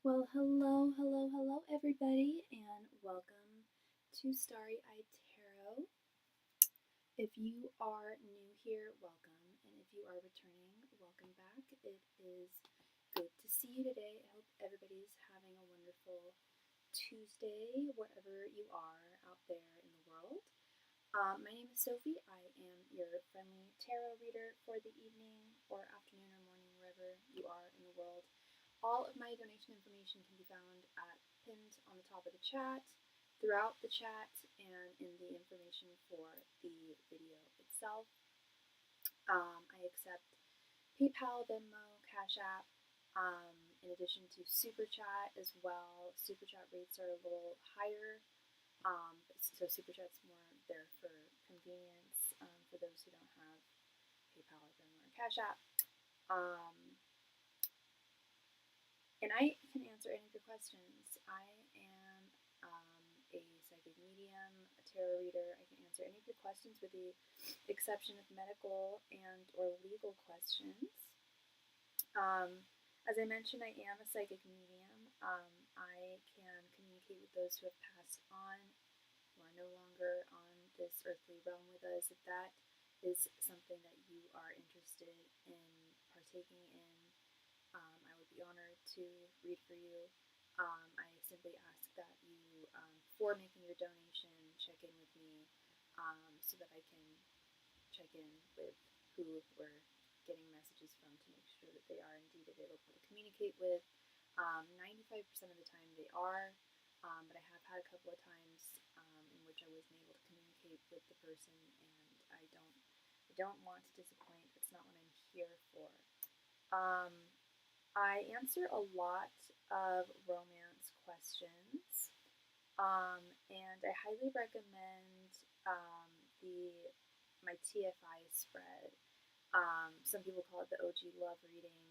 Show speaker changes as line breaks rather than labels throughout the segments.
Well, hello, everybody, and welcome to Starry Tarot. If you are new here, welcome, and if you are returning, welcome back. It is good to see you today. I hope everybody's having a wonderful Tuesday, wherever you are out there in the world. My name is Sophie. I am your friendly tarot reader for the evening or afternoon or morning, wherever you are in the world. All of my donation information can be found pinned on the top of the chat, throughout the chat, and in the information for the video itself. I accept PayPal, Venmo, Cashapp, in addition to SuperChat as well. SuperChat rates are a little higher, so SuperChat's more there for convenience for those who don't have PayPal or Venmo or Cashapp. And I can answer any of your questions. I am a psychic medium, a tarot reader. I can answer any of your questions with the exception of medical and or legal questions. As I mentioned, I am a psychic medium. I can communicate with those who have passed on, who are no longer on this earthly realm with us. If that is something that you are interested in partaking in, I would be honored to read for you. I simply ask that you, before making your donation, check in with me so that I can check in with who we're getting messages from to make sure that they are indeed available to communicate with. 95% of the time they are, but I have had a couple of times in which I wasn't able to communicate with the person, and I don't want to disappoint. That's not what I'm here for. I answer a lot of romance questions, and I highly recommend my TFI spread. Some people call it the OG Love Reading,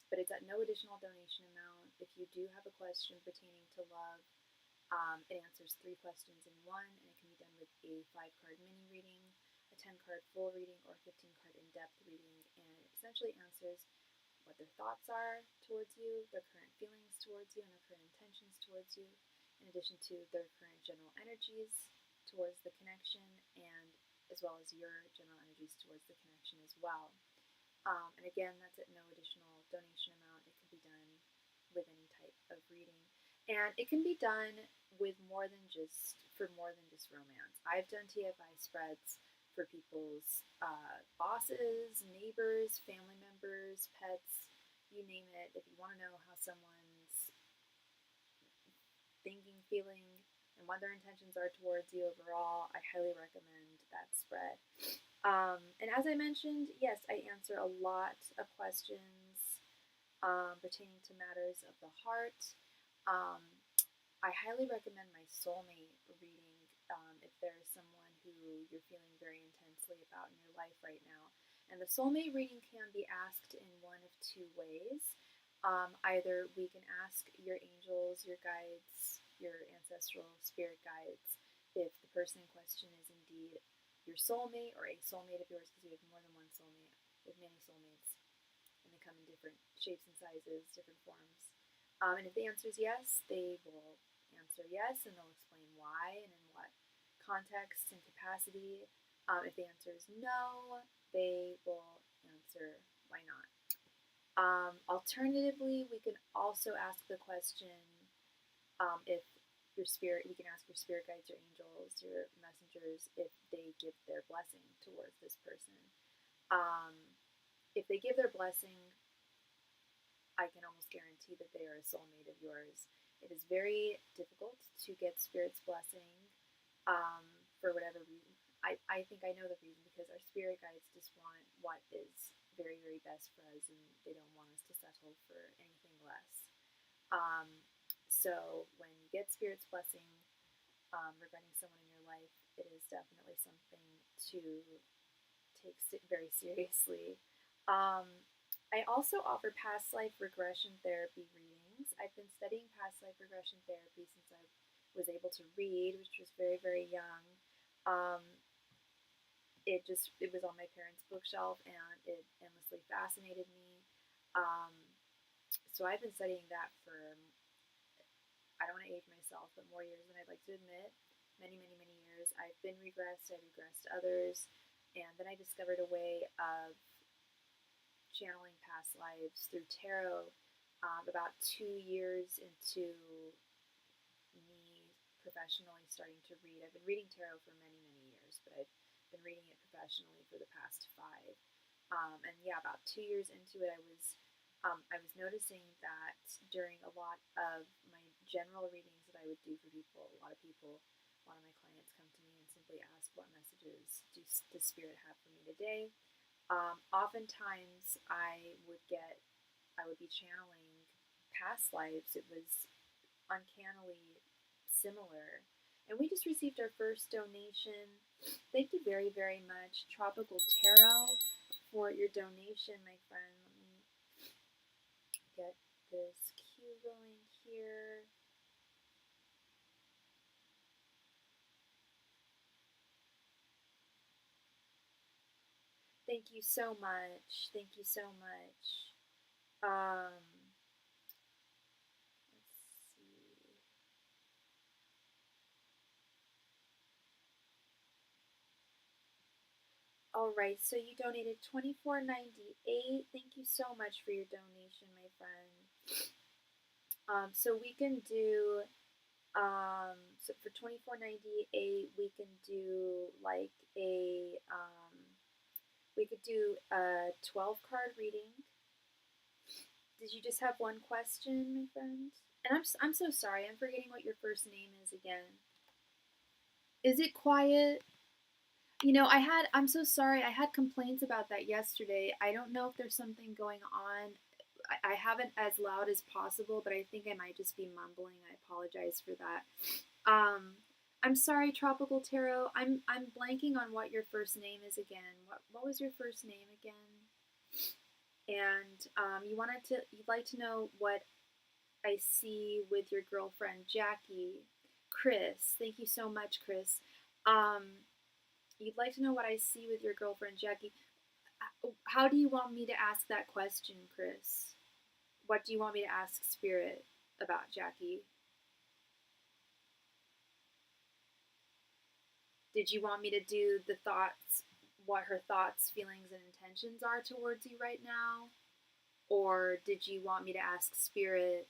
but it's at no additional donation amount. If you do have a question pertaining to love, it answers 3 questions in one, and it can be done with a 5-card mini reading, a 10-card full reading, or a 15-card in-depth reading, and it essentially answers what their thoughts are towards you, their current feelings towards you, and their current intentions towards you, in addition to their current general energies towards the connection, and as well as your general energies towards the connection as well. And again, that's at no additional donation amount. It can be done with any type of reading, and it can be done with more than just romance. I've done TFI spreads for people's bosses, neighbors, family members, pets, you name it. If you want to know how someone's thinking, feeling, and what their intentions are towards you overall, I highly recommend that spread. And as I mentioned, yes, I answer a lot of questions pertaining to matters of the heart. I highly recommend my soulmate reading if there's someone who you're feeling very intensely about in your life right now. And the soulmate reading can be asked in one of 2 ways. Either we can ask your angels, your guides, your ancestral spirit guides, if the person in question is indeed your soulmate or a soulmate of yours, because you have more than one soulmate, with many soulmates, and they come in different shapes and sizes, different forms. And if the answer is yes, they will answer yes, and they'll explain why and in what context and capacity. If the answer is no, they will answer why not. Alternatively, we can also ask the question if your spirit, we can ask your spirit guides, your angels, your messengers, if they give their blessing towards this person. If they give their blessing, I can almost guarantee that they are a soulmate of yours. It is very difficult to get Spirit's blessing for whatever reason. I think I know the reason, because our spirit guides just want what is very, very best for us, and they don't want us to settle for anything less. So when you get Spirit's blessing regarding someone in your life, it is definitely something to take very seriously. I also offer past life regression therapy readings. I've been studying past life regression therapy since I was able to read, which was very, very young. It was on my parents' bookshelf, and it endlessly fascinated me. So I've been studying that for, I don't want to age myself, but more years than I'd like to admit. Many, many, many years. I've been regressed, I've regressed others, and then I discovered a way of channeling past lives through tarot about 2 years into me professionally starting to read. I've been reading tarot for many, many years, but I've been reading it professionally for the past 5. And yeah, about 2 years into it, I was noticing that during a lot of my general readings that I would do for people, a lot of my clients come to me and simply ask, what messages does Spirit have for me today? Oftentimes I would be channeling past lives. It was uncannily similar. And we just received our first donation. Thank you very, very much, Tropical Tarot, for your donation, my friend. Let me get this cue going here. Thank you so much. Thank you so much. Let's see. All right, so you donated $24.98. Thank you so much for your donation, my friend. So we can do so for $24.98 we can do like we could do a 12-card reading. Did you just have one question, my friend? And I'm so sorry. I'm forgetting what your first name is again. Is it quiet? You know, I'm so sorry. I had complaints about that yesterday. I don't know if there's something going on. I have it as loud as possible, but I think I might just be mumbling. I apologize for that. I'm sorry, Tropical Tarot. I'm blanking on what your first name is again. What was your first name again? And you'd like to know what I see with your girlfriend Jackie. Chris, thank you so much, Chris. You'd like to know what I see with your girlfriend Jackie. How do you want me to ask that question, Chris? What do you want me to ask Spirit about Jackie? Did you want me to do the thoughts, what her thoughts, feelings, and intentions are towards you right now? Or did you want me to ask Spirit,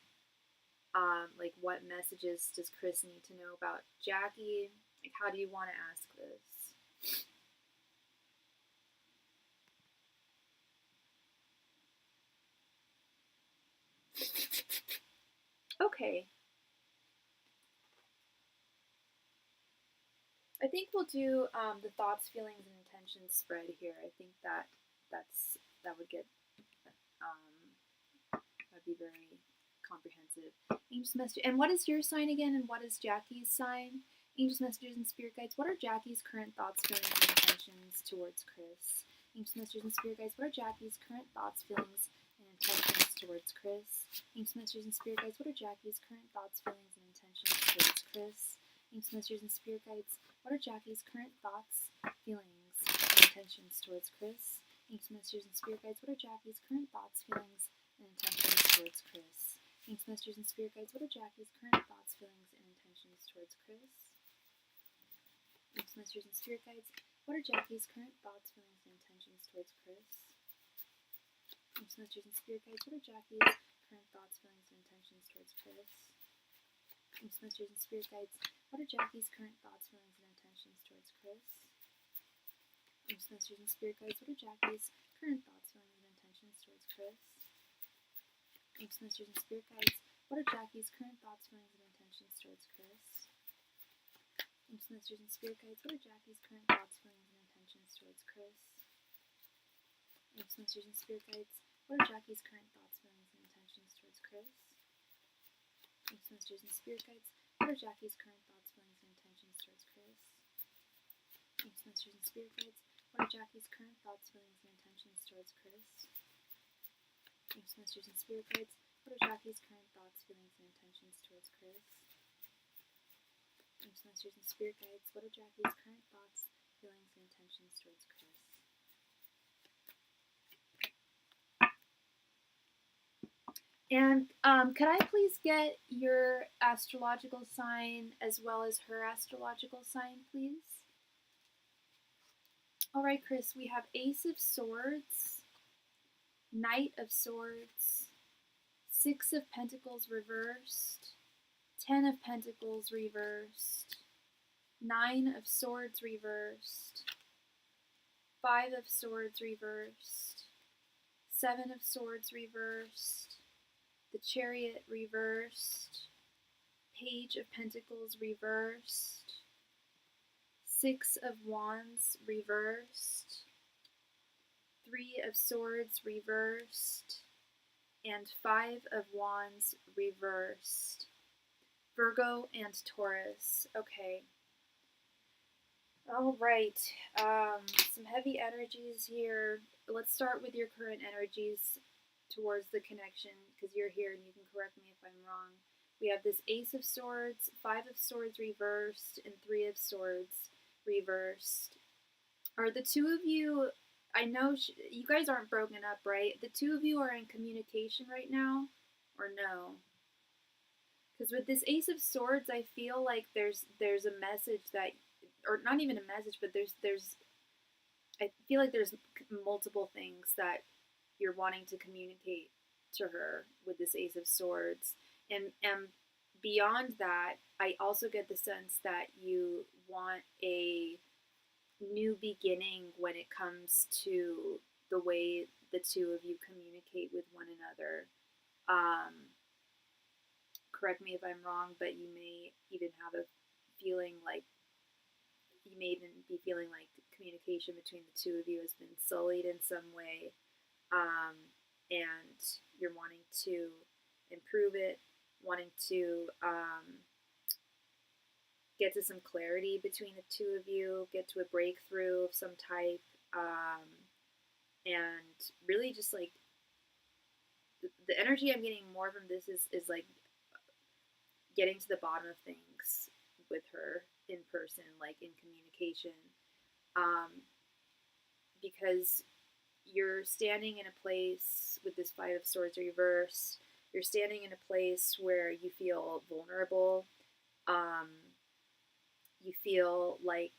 like, what messages does Chris need to know about Jackie? Like, how do you want to ask this? Okay. I think we'll do the thoughts, feelings, and intentions spread here. I think that would get that'd be very comprehensive. Angels, messages, and what is your sign again? And what is Jackie's sign? Angels, messages, and spirit guides. What are Jackie's current thoughts, feelings, and intentions towards Chris? Angels, messages, and spirit guides. What are Jackie's current thoughts, feelings, and intentions towards Chris? Angels, messages, and spirit guides. What are Jackie's current thoughts, feelings, and intentions towards Chris? Angels, messages, and spirit guides. What are Jackie's current thoughts, feelings, and intentions towards Chris? Angels, messages, and spirit guides. What are Jackie's current thoughts, feelings, and intentions towards Chris? Angels, messages, and spirit guides. What are Jackie's current thoughts, feelings, and intentions towards Chris? Angels, messages, and spirit guides. What are Jackie's current thoughts, feelings, and intentions towards Chris? Angels, messages, and spirit guides. What are Jackie's current thoughts, feelings, and intentions towards Chris? Angels, messages, and spirit guides. What are Jackie's current thoughts, feelings, and intentions towards Chris? Angels, messages, and spirit guides. What are Jackie's current thoughts, feelings, and intentions towards Chris? Angels, messages, and spirit guides. What are Jackie's current thoughts, feelings, and intentions towards Chris? Angels, messages, and spirit guides. What are Jackie's current thoughts, feelings, and intentions towards Chris? Angels, messages, and spirit guides. What are Jackie's current thoughts, feelings, and intentions towards Chris? Angels, messages, and spirit guides. What are Jackie's current thoughts, feelings, and intentions towards Chris? Angels, messages, and spirit guides. What are Jackie's current thoughts, feelings, and intentions towards Chris? Angels, messages, and spirit guides. What are Jackie's current thoughts, feelings, and intentions towards Chris? Angels, messages, and spirit guides. What are Jackie's current thoughts, feelings, and intentions towards Chris? And could I please get your astrological sign as well as her astrological sign, please? All right, Chris, we have Ace of Swords, Knight of Swords, Six of Pentacles reversed, Ten of Pentacles reversed, Nine of Swords reversed, Five of Swords reversed, Seven of Swords reversed, the Chariot reversed, Page of Pentacles reversed, Six of Wands reversed, Three of Swords reversed, and Five of Wands reversed. Virgo and Taurus. Okay. All right. Some heavy energies here. Let's start with your current energies towards the connection, because you're here and you can correct me if I'm wrong. We have this Ace of Swords, Five of Swords reversed, and Three of Swords reversed. Are the two of you, I know you guys aren't broken up, right? The two of you are in communication right now, or no? Because with this Ace of Swords, I feel like there's a message that, or not even a message, but there's I feel like there's multiple things that you're wanting to communicate to her with this Ace of Swords, and beyond that, I also get the sense that you want a new beginning when it comes to the way the two of you communicate with one another. Correct me if I'm wrong, but you may even have a feeling like you may even be feeling like communication between the two of you has been sullied in some way, and you're wanting to improve it, wanting to get to some clarity between the two of you, get to a breakthrough of some type, and really just like the energy I'm getting more from this is like getting to the bottom of things with her in person, like in communication, because you're standing in a place with this Five of Swords reverse. You're standing in a place where you feel vulnerable. You feel like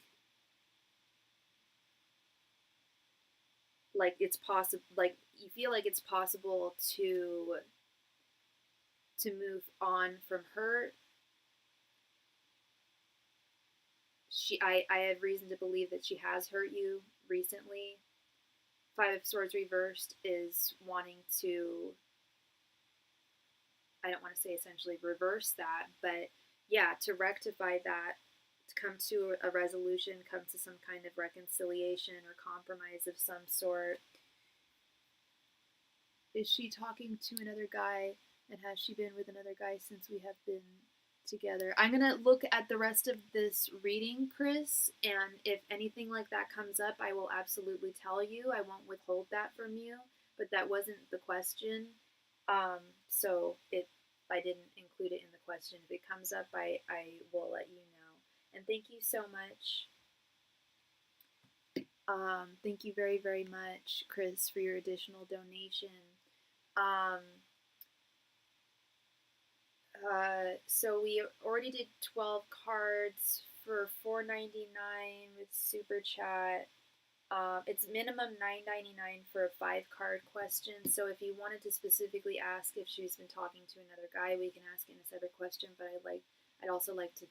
it's possible. Like you feel like it's possible to move on from her. I have reason to believe that she has hurt you recently. Five of Swords reversed is wanting to, I don't want to say essentially reverse that, but yeah, to rectify that, to come to a resolution, come to some kind of reconciliation or compromise of some sort. Is she talking to another guy, and has she been with another guy since we have been together? I'm going to look at the rest of this reading, Chris, and if anything like that comes up, I will absolutely tell you. I won't withhold that from you, but that wasn't the question. So I didn't include it in the question. If it comes up, I will let you know. And thank you so much. Thank you very, very much, Chris, for your additional donation. So we already did 12 cards for $4.99 with SuperChat. It's minimum $9.99 for a 5-card question. So if you wanted to specifically ask if she's been talking to another guy, we can ask it in a separate question. But I'd also like to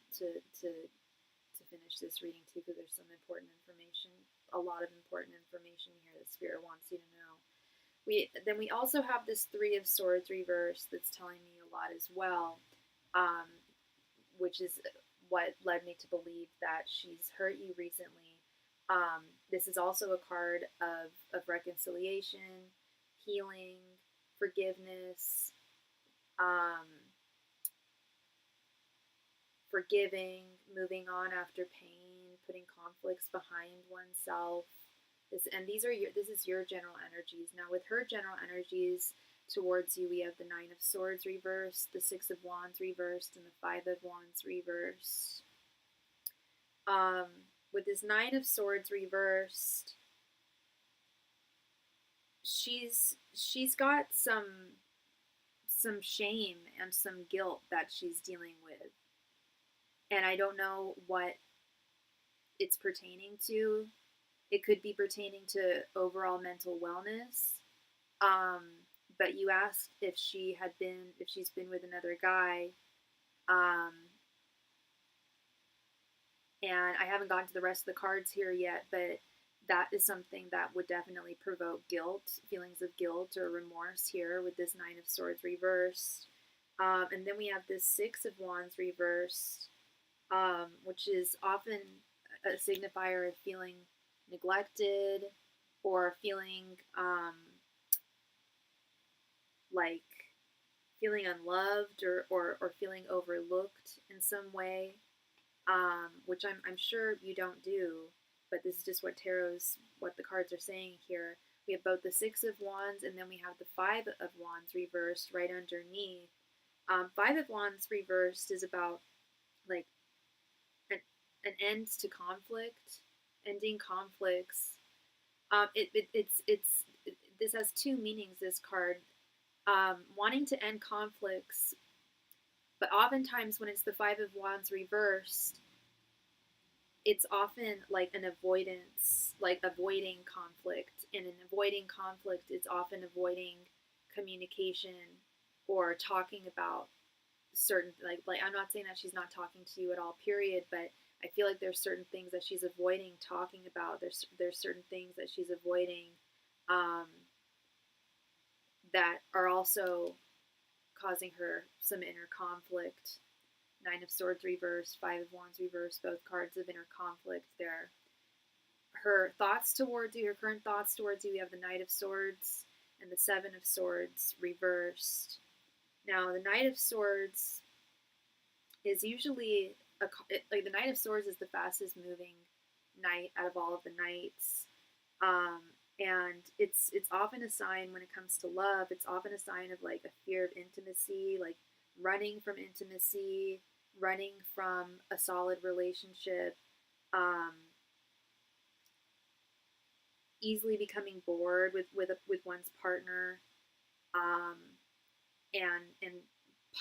finish this reading too, because there's some important information, a lot of important information here that Spirit wants you to know. Then we also have this Three of Swords reverse that's telling me a lot as well, which is what led me to believe that she's hurt you recently. This is also a card of reconciliation, healing, forgiveness, forgiving, moving on after pain, putting conflicts behind oneself. This is your general energies. Now with her general energies towards you, we have the Nine of Swords reversed, the Six of Wands reversed, and the Five of Wands reversed. With this Nine of Swords reversed, she's got some some shame and some guilt that she's dealing with. And I don't know what it's pertaining to. It could be pertaining to overall mental wellness. But you asked if she's been with another guy. And I haven't gotten to the rest of the cards here yet, but that is something that would definitely provoke guilt, feelings of guilt or remorse here with this Nine of Swords reversed. And then we have this Six of Wands reversed, which is often a signifier of feeling neglected or feeling like feeling unloved or feeling overlooked in some way, which I'm sure you don't do, but this is just what the cards are saying here. We have both the Six of Wands and then we have the Five of Wands reversed right underneath. Five of Wands reversed is about like an end to conflict, ending conflicts. This has two meanings, this card. Wanting to end conflicts, but oftentimes when it's the Five of Wands reversed, it's often like an avoidance, like avoiding conflict. And in avoiding conflict, it's often avoiding communication or talking about certain, like I'm not saying that she's not talking to you at all, period, but I feel like there's certain things that she's avoiding talking about. There's certain things that she's avoiding that are also causing her some inner conflict. Nine of Swords reversed, Five of Wands reversed, both cards of inner conflict there. Her thoughts towards you, her current thoughts towards you, we have the Knight of Swords and the Seven of Swords reversed. Now, the Knight of Swords is usually, like the Knight of Swords is the fastest moving knight out of all of the knights. And it's often a sign when it comes to love, it's often a sign of like a fear of intimacy, like running from intimacy, running from a solid relationship, easily becoming bored with one's partner, and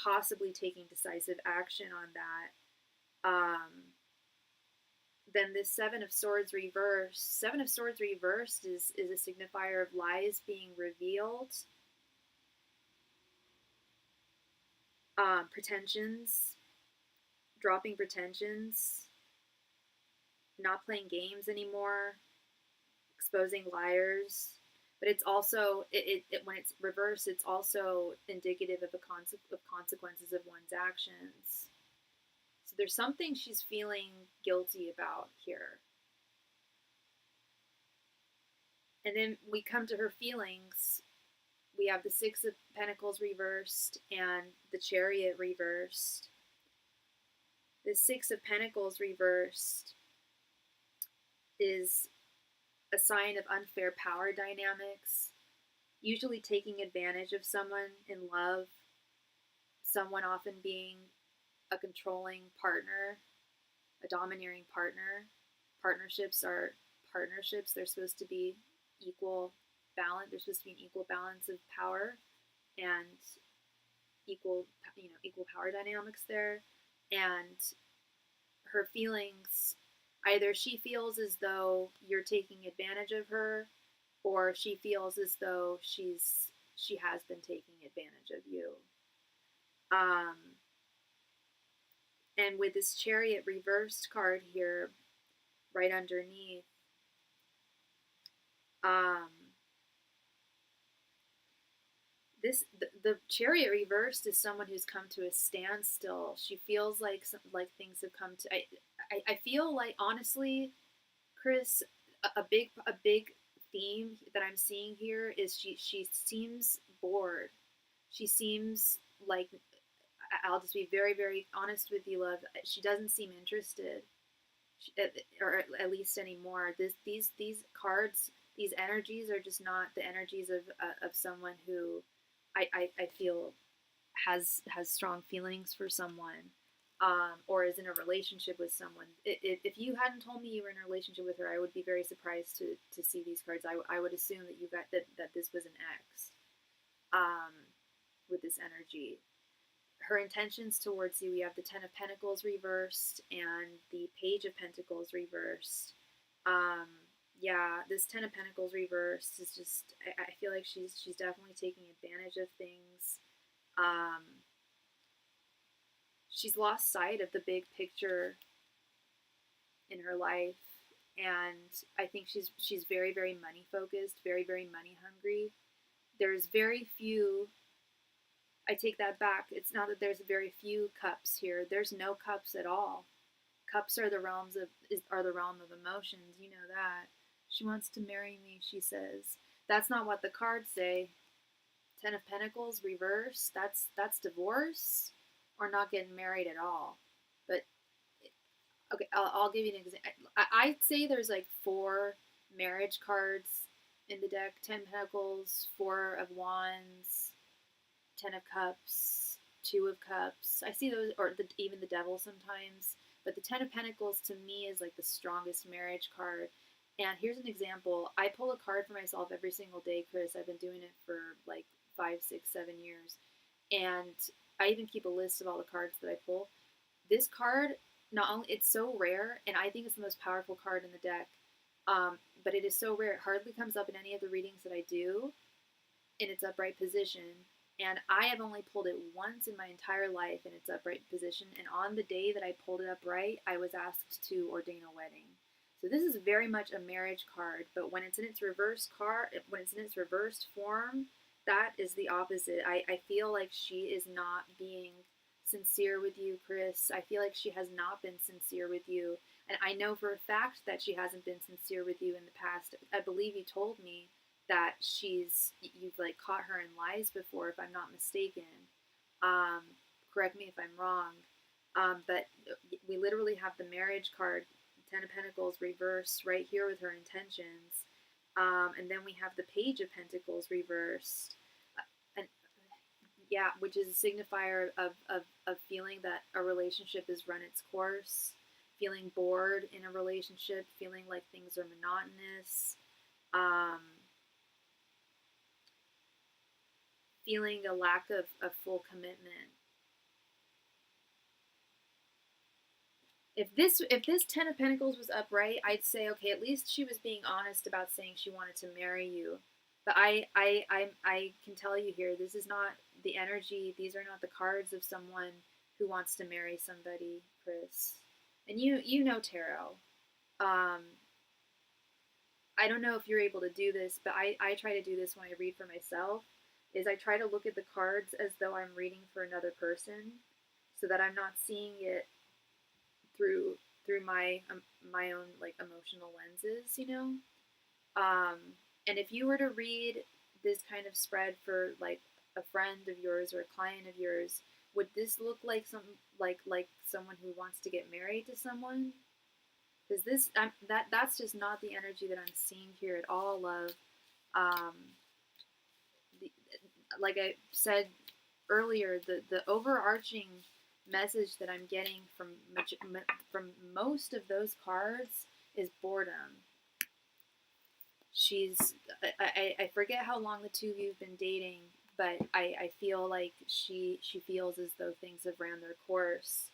possibly taking decisive action on that. Then this Seven of Swords reversed. Seven of Swords reversed is a signifier of lies being revealed, pretensions, dropping pretensions, not playing games anymore, exposing liars. But it's also, when it's reversed, it's also indicative of consequences of one's actions. So there's something she's feeling guilty about here. And then we come to her feelings. We have the Six of Pentacles reversed and the Chariot reversed. The Six of Pentacles reversed is a sign of unfair power dynamics, usually taking advantage of someone in love, someone often being a controlling partner, a domineering partner. Partnerships are partnerships. They're supposed to be equal balance. There's supposed to be an equal balance of power and equal power dynamics there. And her feelings, either she feels as though you're taking advantage of her, or she feels as though she has been taking advantage of you. And with this Chariot reversed card here, right underneath, the Chariot reversed is someone who's come to a standstill. She feels like things have come to. I feel like, honestly, Chris, a big theme that I'm seeing here is she seems bored. She seems like, I'll just be very, very honest with you, love. She doesn't seem interested, or at least anymore. These cards, these energies are just not the energies of someone who I feel has strong feelings for someone, or is in a relationship with someone. If you hadn't told me you were in a relationship with her, I would be very surprised to see these cards. I would assume that that this was an ex. with this energy. Her intentions towards you, we have the Ten of Pentacles reversed and the Page of Pentacles reversed. Yeah, this Ten of Pentacles reversed is just, I feel like she's definitely taking advantage of things. She's lost sight of the big picture in her life, and I think she's very, very money focused, very, very money hungry. There's very few, I take that back. It's not that there's very few cups here. There's no cups at all. Cups are the realm of emotions. You know that. She wants to marry me, she says. That's not what the cards say. Ten of Pentacles reverse. That's divorce or not getting married at all. But okay, I'll give you an example. I'd say there's like 4 marriage cards in the deck. 10 Pentacles, 4 of Wands, 10 of Cups, 2 of Cups. I see those, or even the Devil sometimes. But the 10 of Pentacles to me is like the strongest marriage card. And here's an example. I pull a card for myself every single day, Chris. I've been doing it for like 5, 6, 7 years. And I even keep a list of all the cards that I pull. This card, not only, it's so rare, and I think it's the most powerful card in the deck, but it is so rare. It hardly comes up in any of the readings that I do in its upright position. And I have only pulled it once in my entire life in its upright position. And on the day that I pulled it upright, I was asked to ordain a wedding. So this is very much a marriage card, but when it's in its reverse reversed form, that is the opposite. I feel like she is not being sincere with you, Chris. I feel like she has not been sincere with you. And I know for a fact that she hasn't been sincere with you in the past. I believe you told me that you've like caught her in lies before, if I'm not mistaken. Correct me if I'm wrong. But we literally have the marriage card, Ten of Pentacles reversed right here with her intentions. And then we have the Page of Pentacles reversed. And yeah, which is a signifier of feeling that a relationship has run its course, feeling bored in a relationship, feeling like things are monotonous, feeling a lack of full commitment. If this Ten of Pentacles was upright, I'd say, okay, at least she was being honest about saying she wanted to marry you. But I can tell you here, this is not the energy, these are not the cards of someone who wants to marry somebody, Chris. And you know tarot. I don't know if you're able to do this, but I try to do this when I read for myself, is I try to look at the cards as though I'm reading for another person, so that I'm not seeing it through my my own like emotional lenses, you know. And if you were to read this kind of spread for like a friend of yours or a client of yours, would this look like someone who wants to get married to someone? Because that's just not the energy that I'm seeing here at all, love. Um, like I said earlier, the overarching message that I'm getting from most of those cards is boredom. I forget how long the two of you have been dating, but I feel like she feels as though things have ran their course,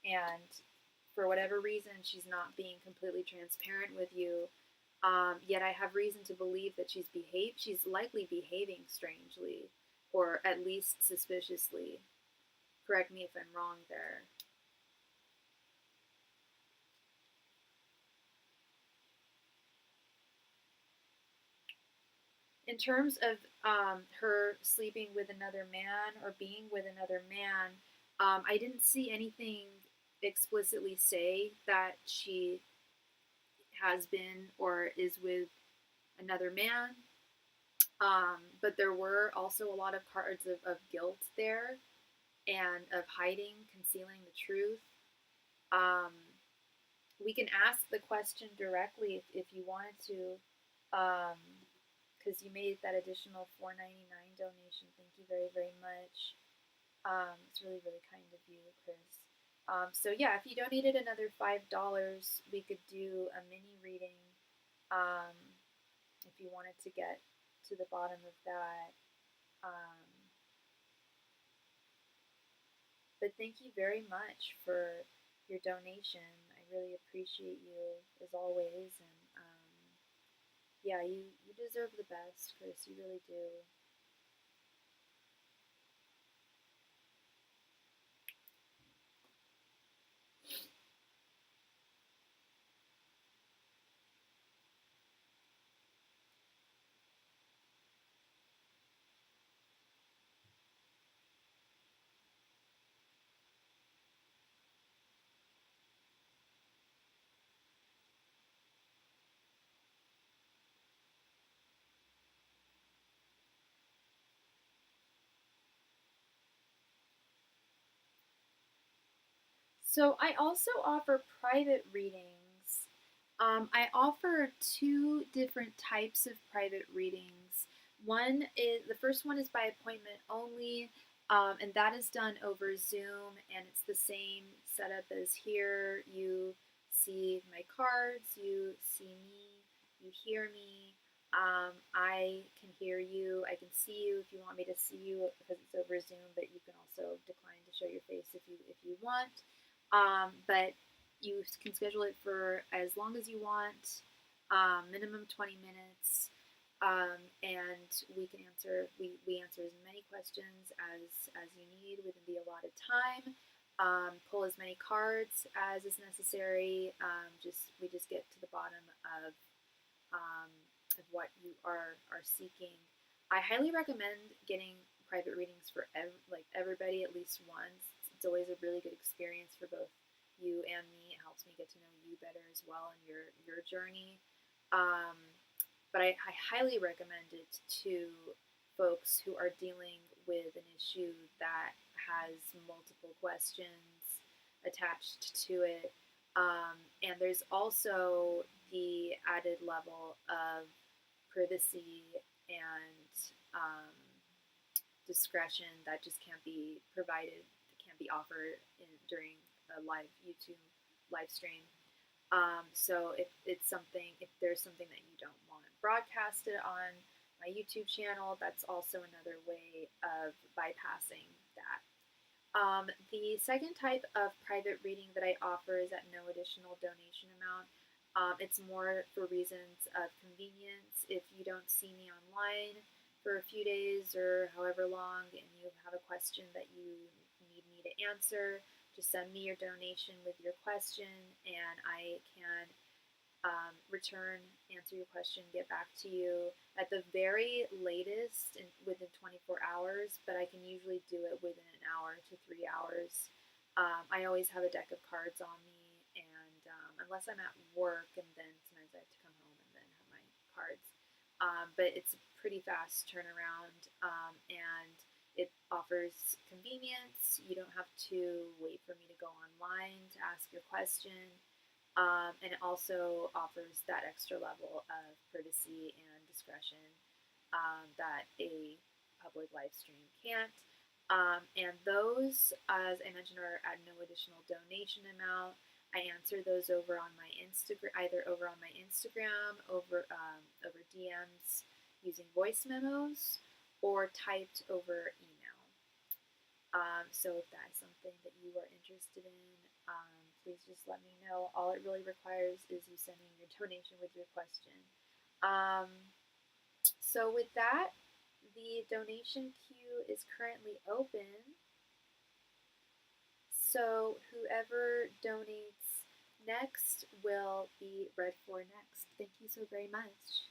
and for whatever reason she's not being completely transparent with you. Yet I have reason to believe that she's likely behaving strangely, or at least suspiciously. Correct me if I'm wrong there. In terms of her sleeping with another man or being with another man, I didn't see anything explicitly say that she has been or is with another man. But there were also a lot of cards of guilt there and of hiding, concealing the truth. We can ask the question directly if you wanted to, because you made that additional $4.99 donation. Thank you very, very much. It's really, really kind of you, Chris. So yeah, if you donated another $5, we could do a mini reading. If you wanted to get to the bottom of that. But thank you very much for your donation. I really appreciate you as always, and yeah, you deserve the best, Chris. You really do. So I also offer private readings. I offer two different types of private readings. One is the first one is by appointment only, and that is done over Zoom, and it's the same setup as here. You see my cards, you see me, you hear me. I can hear you. I can see you if you want me to see you because it's over Zoom, but you can also decline to show your face if you want. But you can schedule it for as long as you want, minimum 20 minutes, and we answer as many questions as you need within the allotted time. Pull as many cards as is necessary. We just get to the bottom um, of what you are seeking. I highly recommend getting private readings for everybody at least once. It's always a really good experience for both you and me. It helps me get to know you better as well in your journey. Um, but I highly recommend it to folks who are dealing with an issue that has multiple questions attached to it. And there's also the added level of privacy and discretion that just can't be provided, can't be offered during a live YouTube live stream. So if there's something that you don't want broadcasted on my YouTube channel, that's also another way of bypassing that. The second type of private reading that I offer is at no additional donation amount. It's more for reasons of convenience. If you don't see me online for a few days or however long and you have a question that you need me to answer, just send me your donation with your question and I can return, answer your question, get back to you at the very latest within 24 hours, but I can usually do it within an hour to 3 hours. I always have a deck of cards on me, and unless I'm at work, and then sometimes I have to come home and then have my cards. But it's a pretty fast turnaround, and it offers convenience. You don't have to wait for me to go online to ask your question. And it also offers that extra level of privacy and discretion that a public live stream can't. And those, as I mentioned, are at no additional donation amount. I answer those over on my Instagram, either over on my Instagram, over DMs using voice memos, or typed over email. So if that's something that you are interested in, please just let me know. All it really requires is you sending your donation with your question. So with that, the donation queue is currently open. So whoever donates next will be read for next. Thank you so very much.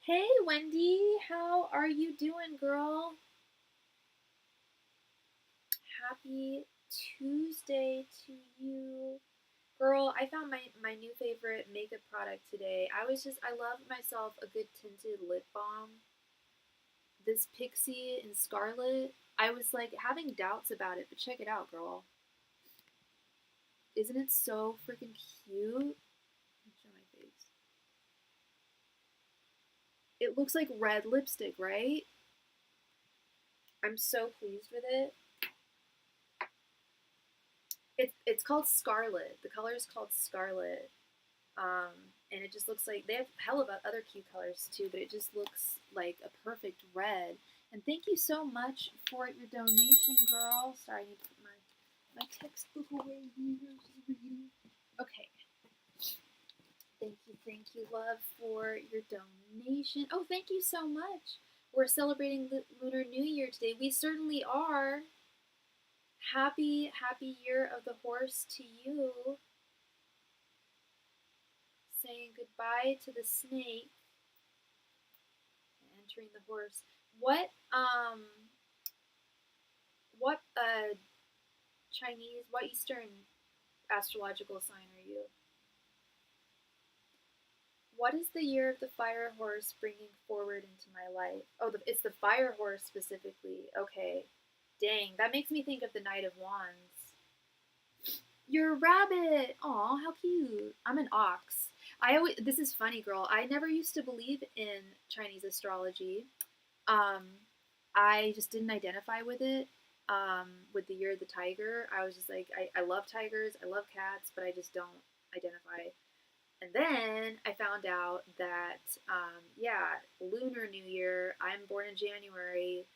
Hey, Wendy, how are you doing, girl? Happy Tuesday to you. Girl, I found my new favorite makeup product today. I love myself a good tinted lip balm. This Pixie in Scarlet. I was like having doubts about it, but check it out, girl. Isn't it so freaking cute? Let me show my face. It looks like red lipstick, right? I'm so pleased with it. It's called Scarlet. The color is called Scarlet. And it just looks like they have hell of other cute colors too, but it just looks like a perfect red. And thank you so much for your donation, girl. Sorry, I need to put my textbook away here. Okay. Thank you, love, for your donation. Oh, thank you so much. We're celebrating Lunar New Year today. We certainly are. Happy year of the horse to you. Saying goodbye to the snake. Entering the horse. What Chinese, what Eastern astrological sign are you? What is the year of the fire horse bringing forward into my life? Oh, it's the fire horse specifically. Okay. Dang, that makes me think of the Knight of Wands. You're a rabbit. Aw, how cute. I'm an ox. This is funny, girl. I never used to believe in Chinese astrology. Um, I just didn't identify with it. With the year of the tiger, I was just like, I love tigers, I love cats, but I just don't identify. And then I found out that, yeah, Lunar New Year, I'm born in January.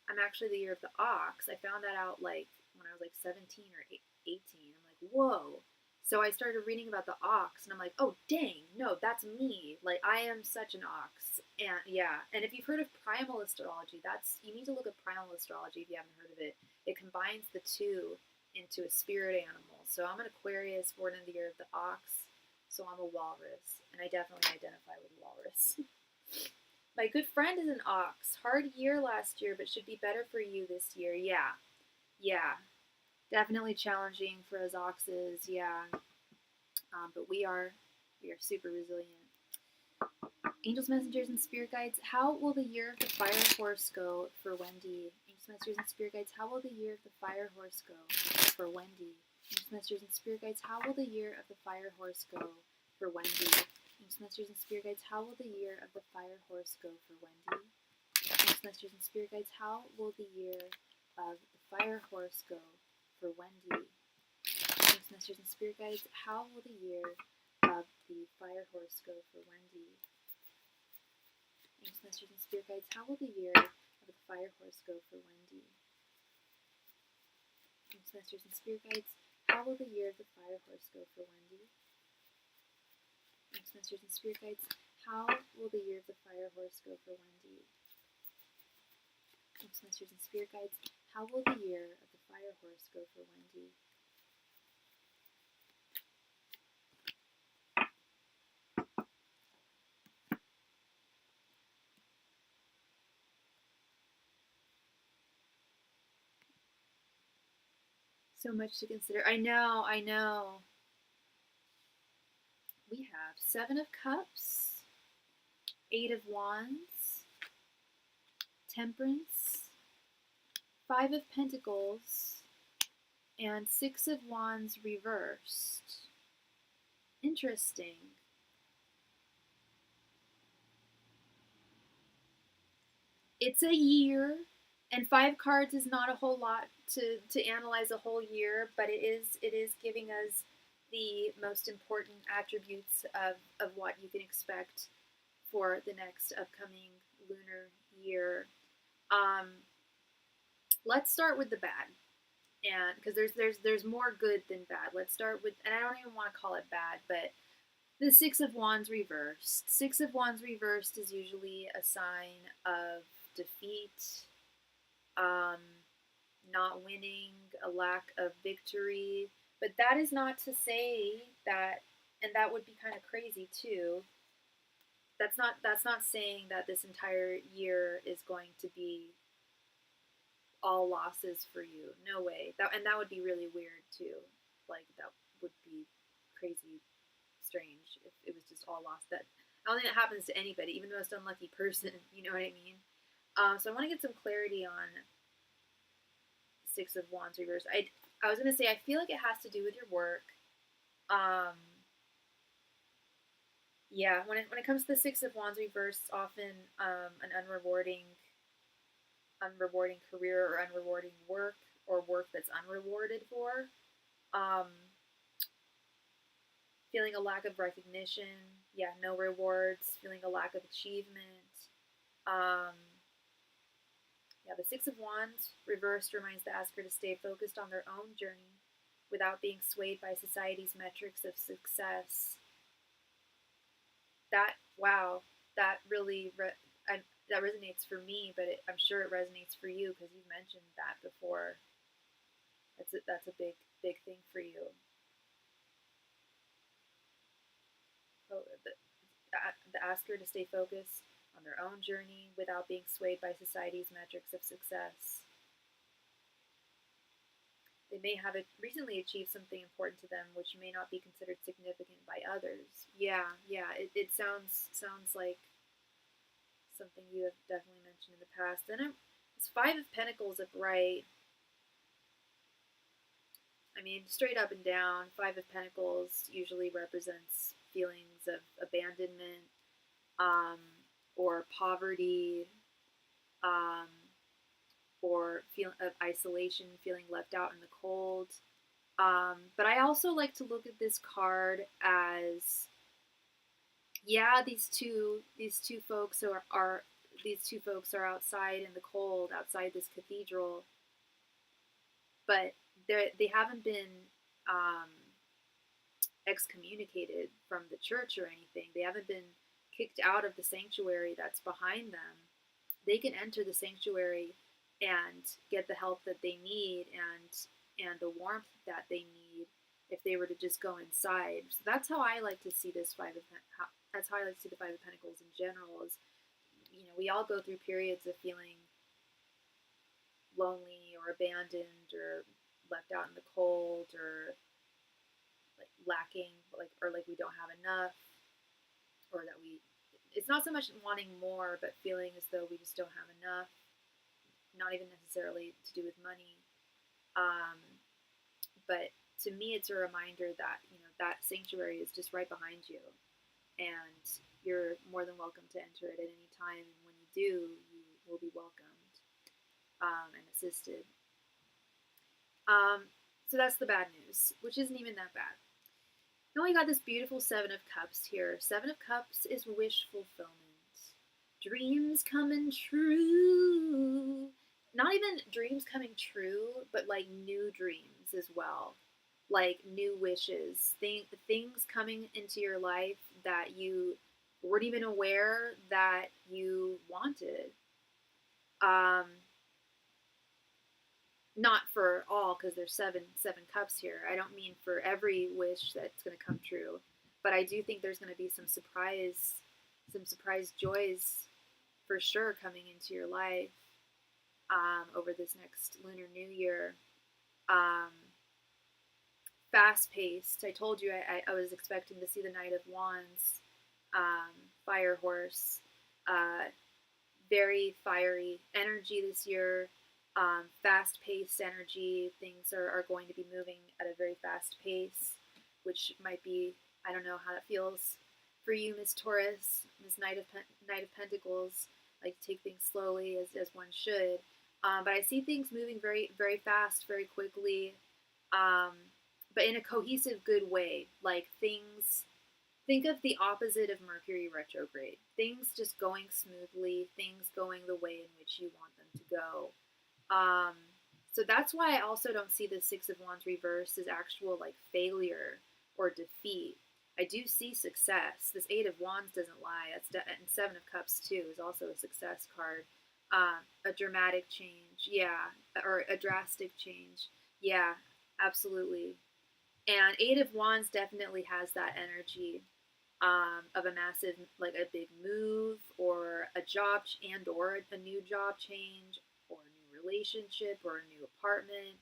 I'm actually the year of the ox. I found that out like when I was like 17 or 18. I'm like, whoa. So I started reading about the ox, and I'm like, oh, dang, no, that's me. Like, I am such an ox. And yeah, and if you've heard of primal astrology, you need to look at primal astrology if you haven't heard of it. It combines the two into a spirit animal. So I'm an Aquarius, born in the year of the ox. So I'm a walrus, and I definitely identify with walrus. My good friend is an ox. Hard year last year, but should be better for you this year. Yeah. Yeah. Definitely challenging for us oxes. Yeah. But we are super resilient. Angels, messengers, and spirit guides, how will the year of the fire horse go for Wendy? Angels, messengers, and spirit guides, how will the year of the fire horse go for Wendy? Angels, messengers, and spirit guides, how will the year of the fire horse go for Wendy? Angels, messengers, and spirit guides, how will the year of the fire horse go for Wendy? Angels, messengers, and spirit guides, how will the year of the fire horse go for Wendy? Angels, messengers, and spirit guides, how will the year of the fire horse go for Wendy? Angels, messengers, and spirit guides, how will the year of the fire horse go for Wendy? Angels, messengers, and spirit guides, how will the year of the fire horse go for Wendy? Angels, messengers, and spirit guides, how will the year of the fire horse go for Wendy? Angels, messengers, and spirit guides, how will the year of the fire horse go for Wendy? So much to consider. I know. We have 7 of Cups, 8 of Wands, Temperance, 5 of Pentacles, and 6 of Wands reversed. Interesting. It's a year, and 5 cards is not a whole lot to analyze a whole year, but it is giving us the most important attributes of what you can expect for the next upcoming lunar year. Let's start with the bad, and because there's more good than bad. Let's start with, and I don't even want to call it bad, but the 6 of Wands reversed. 6 of Wands reversed is usually a sign of defeat, not winning, a lack of victory. But that is not to say that, and that would be kind of crazy too. that's not saying that this entire year is going to be all losses for you. No way. That would be really weird too. Like that would be crazy strange if it was just all lost. That I don't think that happens to anybody, even the most unlucky person. You know what I mean? So I want to get some clarity on Six of Wands reverse. I was gonna say I feel like it has to do with your work. Um, yeah, when it comes to the Six of Wands reverse, it's often an unrewarding career or unrewarding work or work that's unrewarded for. Um, feeling a lack of recognition. Yeah, no rewards. Feeling a lack of achievement. Um, yeah, the Six of Wands reversed reminds the asker to stay focused on their own journey without being swayed by society's metrics of success. That, wow, that really that resonates for me, but I'm sure it resonates for you because you've mentioned that before. That's a big thing for you. Oh, the asker to stay focused on their own journey without being swayed by society's metrics of success. They may have recently achieved something important to them, which may not be considered significant by others. Yeah, yeah, it sounds like something you have definitely mentioned in the past. Then it's Five of Pentacles upright. I mean, straight up and down, Five of Pentacles usually represents feelings of abandonment, um, or poverty, um, or feeling of isolation, feeling left out in the cold. But I also like to look at this card as, yeah, these two folks are these two folks are outside in the cold, outside this cathedral, but they haven't been um, excommunicated from the church or anything. They haven't been kicked out of the sanctuary that's behind them. They can enter the sanctuary and get the help that they need and the warmth that they need if they were to just go inside. So that's how I like to see this that's how I like to see the Five of Pentacles in general. Is, you know, we all go through periods of feeling lonely or abandoned or left out in the cold or like lacking, like we don't have enough, or that we, it's not so much wanting more but feeling as though we just don't have enough, not even necessarily to do with money. um, but to me it's a reminder that, you know, that sanctuary is just right behind you and you're more than welcome to enter it at any time, and when you do, you will be welcomed and assisted. So that's the bad news, which isn't even that bad. Now we got this beautiful Seven of Cups here. Seven of Cups is wish fulfillment. Dreams coming true. Not even dreams coming true, but like new dreams as well. Like new wishes. Things coming into your life that you weren't even aware that you wanted. Um, not for all, because there's seven cups here. I don't mean for every wish that's going to come true, but I do think there's going to be some surprise joys for sure coming into your life over this next Lunar New Year. Um, Fast paced. I told you I was expecting to see the Knight of Wands, Fire Horse, very fiery energy this year. Fast paced energy. Things are going to be moving at a very fast pace, which might be, I don't know how that feels for you, Miss Taurus, Miss Knight of Pentacles. Like to take things slowly as one should. But I see things moving very fast, very quickly, but in a cohesive, good way. Like things, think of the opposite of Mercury retrograde. Things just going smoothly, things going the way in which you want them to go. So that's why I also don't see the Six of Wands reversed as actual like failure or defeat. I do see success. This Eight of Wands doesn't lie. And Seven of Cups too is also a success card. A dramatic change, yeah, or a drastic change, yeah, absolutely. And Eight of Wands definitely has that energy. of a massive, like a big move or a job or a new job change or a new relationship or a new apartment.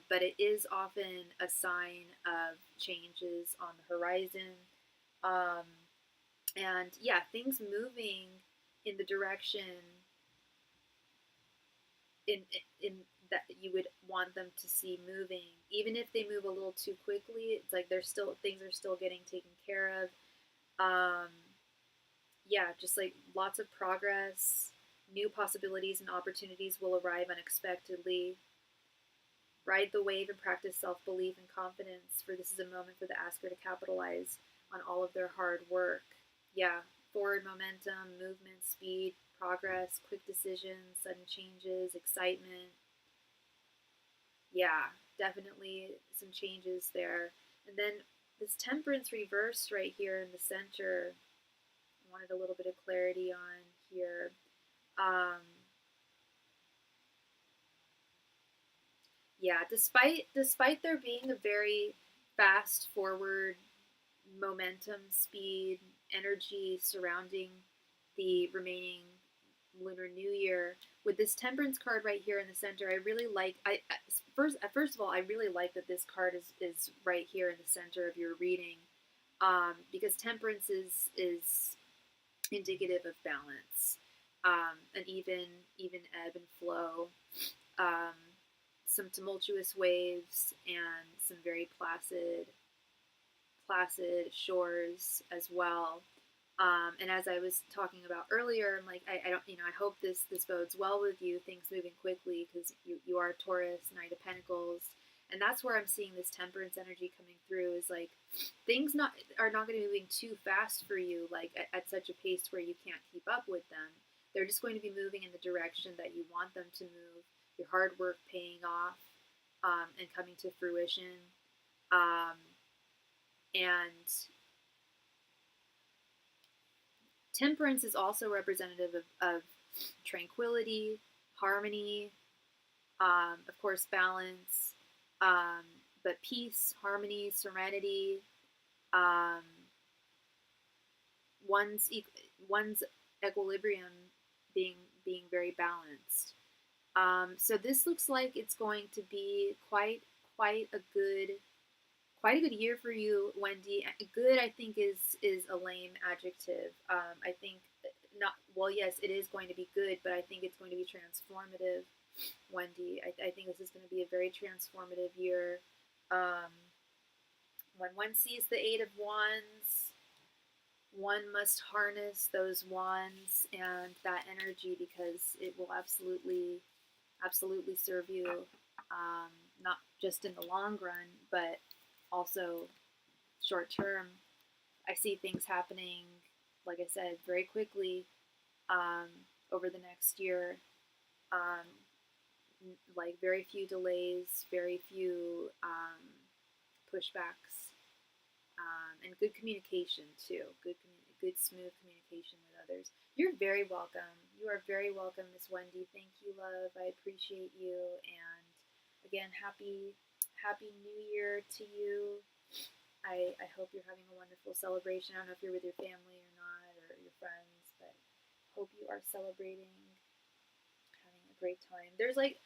But it is often a sign of changes on the horizon. Um, and yeah, things moving in the direction in in that you would want them to see moving, even if they move a little too quickly. It's like there's still things are still getting taken care of. Um, yeah, just like lots of progress, new possibilities and opportunities will arrive unexpectedly. Ride the wave and practice self belief and confidence, for this is a moment for the asker to capitalize on all of their hard work. Yeah, forward momentum, movement, speed, progress, quick decisions, sudden changes, excitement. Yeah, definitely some changes there. And then this temperance reversed right here in the center, I wanted a little bit of clarity on here. Um, yeah, despite there being a very fast forward momentum, speed, energy surrounding the remaining Lunar New Year, with this Temperance card right here in the center, I really like. First of all, I really like that this card is right here in the center of your reading, because Temperance is indicative of balance, an even ebb and flow, um, some tumultuous waves, and some very placid shores as well. And as I was talking about earlier, I'm like, I don't, I hope this bodes well with you. Things moving quickly because you are Taurus, Knight of Pentacles, and that's where I'm seeing this Temperance energy coming through. Is like things are not going to be moving too fast for you, like at such a pace where you can't keep up with them. They're just going to be moving in the direction that you want them to move. Your hard work paying off, and coming to fruition. Um, and Temperance is also representative of tranquility, harmony, of course, balance, um, but peace, harmony, serenity, um, one's one's equilibrium being being very balanced. So this looks like it's going to be quite a good quite a good year for you, Wendy. Good, I think, is a lame adjective. I think not. Well, yes, it is going to be good, but I think it's going to be transformative, Wendy. I think this is going to be a very transformative year. Um, when one sees the Eight of Wands, one must harness those wands and that energy because it will absolutely serve you, not just in the long run, but also short term. I see things happening, like I said, very quickly, um, over the next year. Um, like very few delays, very few pushbacks, and good communication too. Good smooth communication with others. You're very welcome. You are very welcome, Miss Wendy. Thank you, love. I appreciate you. And again, happy New Year to you. I hope you're having a wonderful celebration. I don't know if you're with your family or not, or your friends, but hope you are celebrating, having a great time. There's like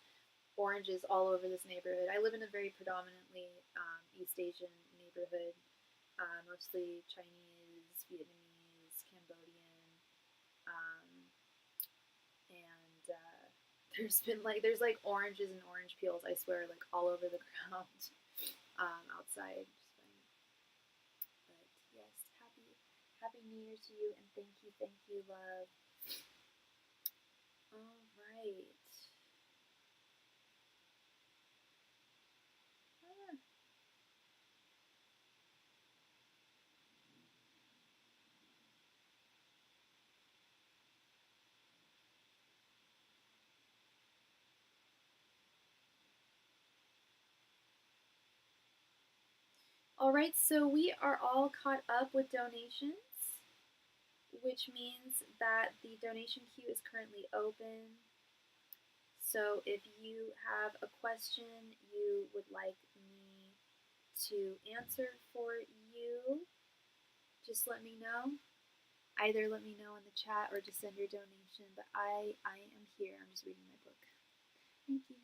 oranges all over this neighborhood. I live in a very predominantly East Asian neighborhood, mostly Chinese, Vietnamese, Cambodian, um, and there's like oranges and orange peels, I swear, like all over the ground, outside. Just funny. But yes, happy New Year to you, and thank you, love. All right. Ah. All right, so we are all caught up with donations, which means that the donation queue is currently open. So if you have a question you would like me to answer for you, just let me know. Either let me know in the chat or just send your donation. But I am here. I'm just reading my book. Thank you.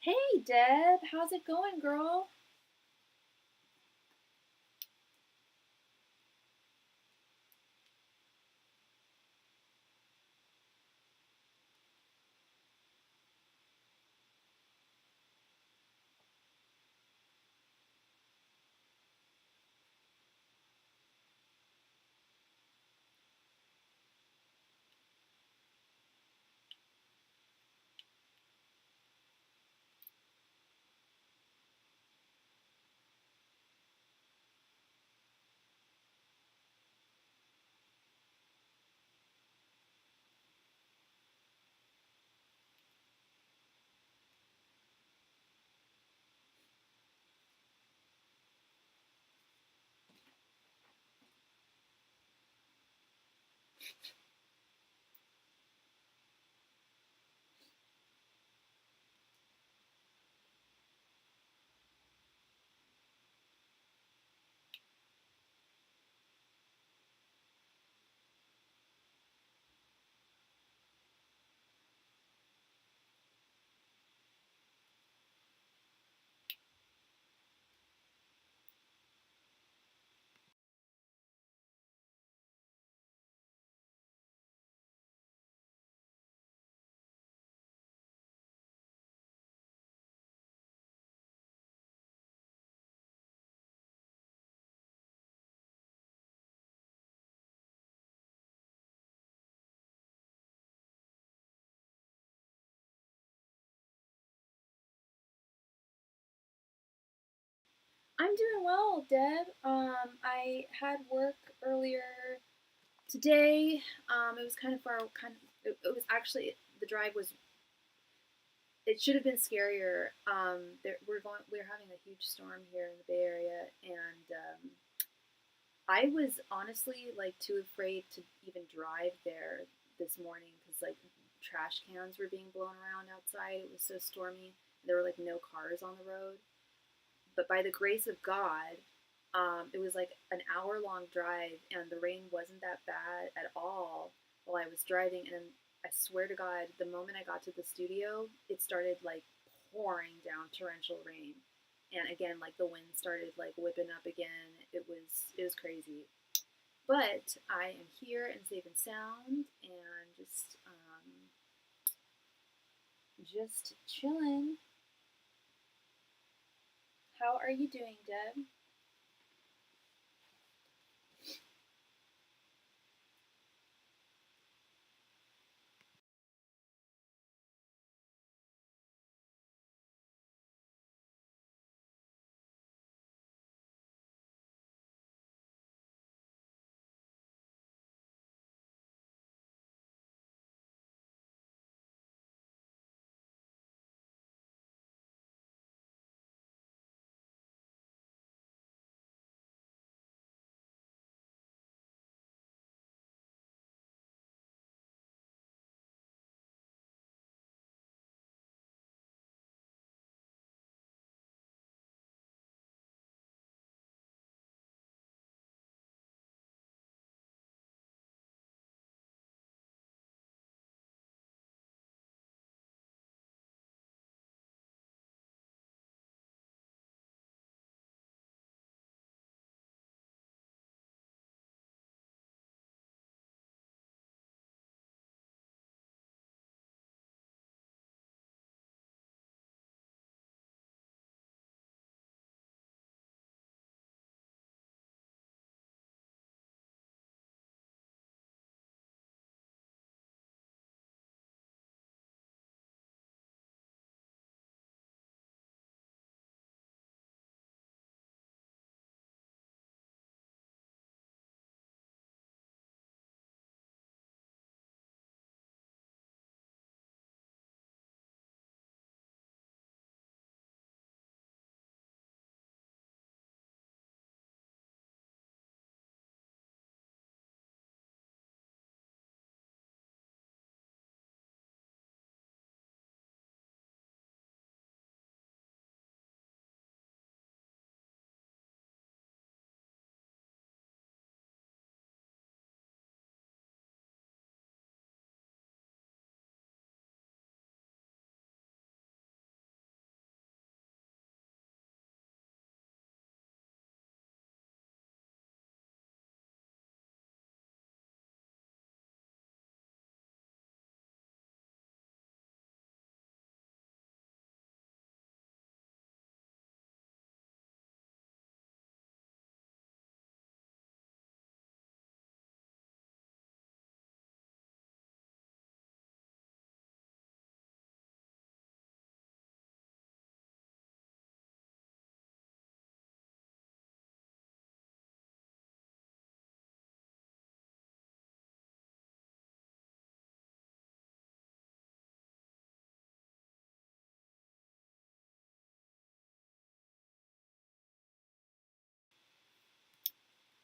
Hey, Deb, how's it going, girl? I'm doing well, Deb. I had work earlier today. It was kind of far. It was actually the drive was. It should have been scarier. We're having a huge storm here in the Bay Area, and I was honestly like too afraid to even drive there this morning because like trash cans were being blown around outside. It was so stormy. There were like no cars on the road. But by the grace of God, it was like an hour long drive, and the rain wasn't that bad at all while I was driving. And I swear to God, the moment I got to the studio, it started like pouring down torrential rain. And again, like the wind started like whipping up again. It was crazy. But I am here and safe and sound, and just chilling. How are you doing, Deb?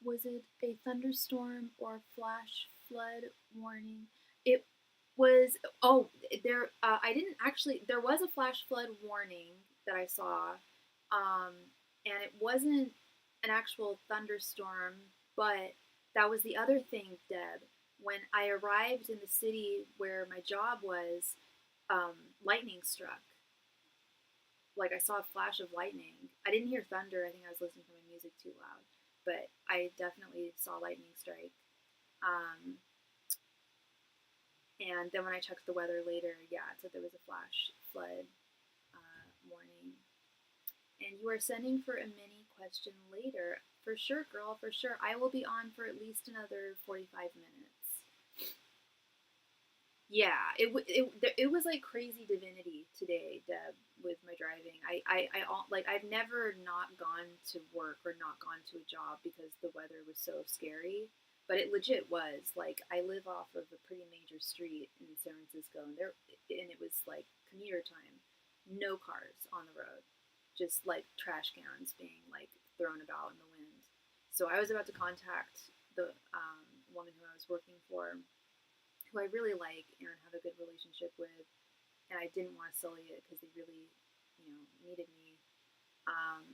was it a thunderstorm or flash flood warning? It was, oh, there, I didn't actually, there was a flash flood warning that I saw, um, and it wasn't an actual thunderstorm, but that was the other thing, Deb. When I arrived in the city where my job was, lightning struck. Like, I saw a flash of lightning. I didn't hear thunder. I think I was listening to my music too loud, but I definitely saw lightning strike. Um, and then when I checked the weather later, yeah, it said there was a flash flood warning. And you are sending for a mini question later. For sure, girl, for sure. I will be on for at least another 45 minutes. Yeah, it was like crazy divinity today, Deb, with my driving. Like, I've never not gone to work or not gone to a job because the weather was so scary, but it legit was. Like, I live off of a pretty major street in San Francisco, and it was like commuter time, no cars on the road, just like trash cans being like thrown about in the wind. So I was about to contact the woman who I was working for, who I really like and have a good relationship with, and I didn't want to sully it because they really, needed me. Um,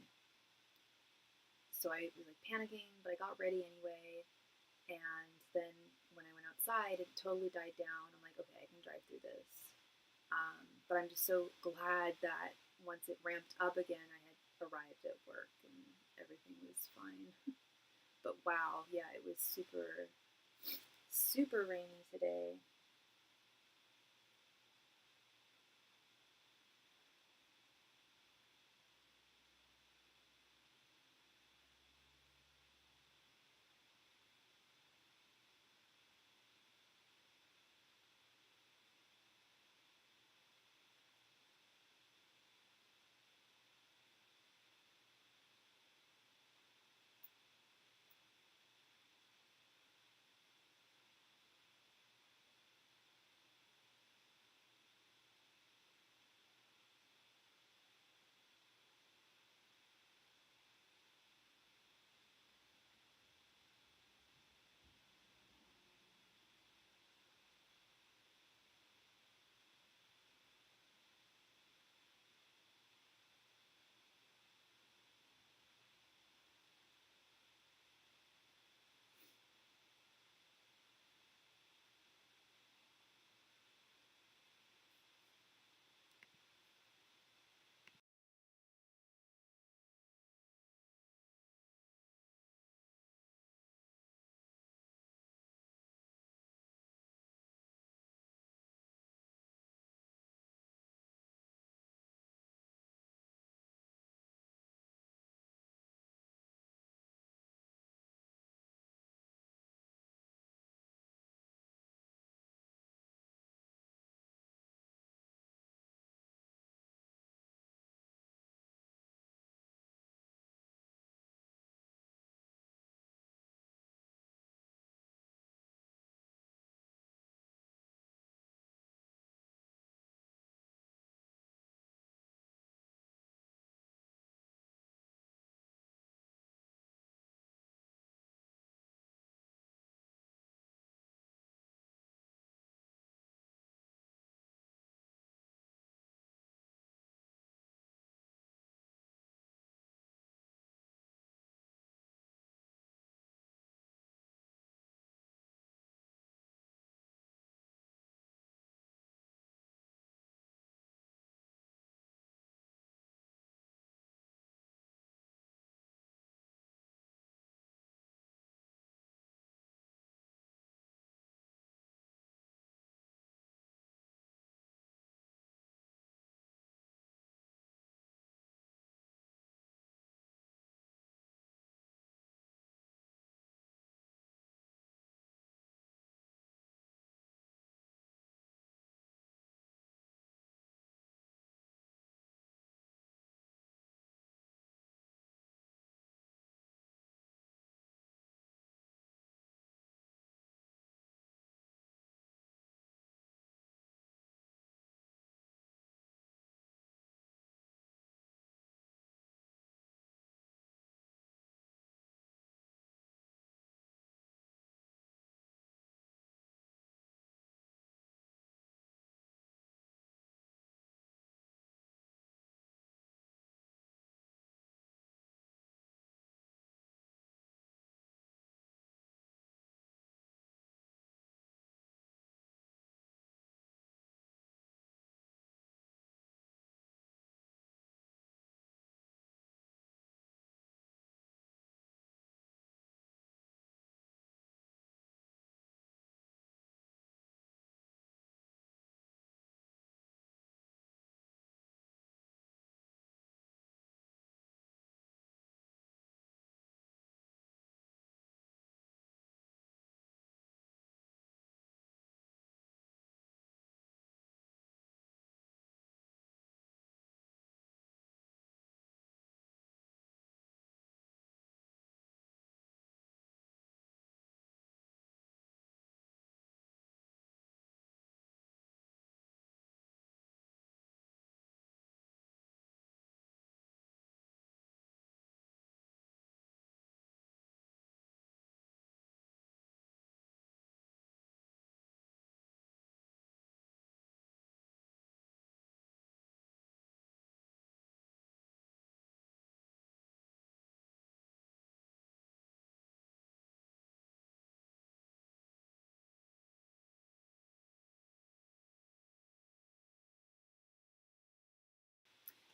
so I was like panicking, but I got ready anyway. And then when I went outside, it totally died down. I'm like, okay, I can drive through this. But I'm just so glad that once it ramped up again, I had arrived at work and everything was fine. But wow, yeah, it was super, super rainy today.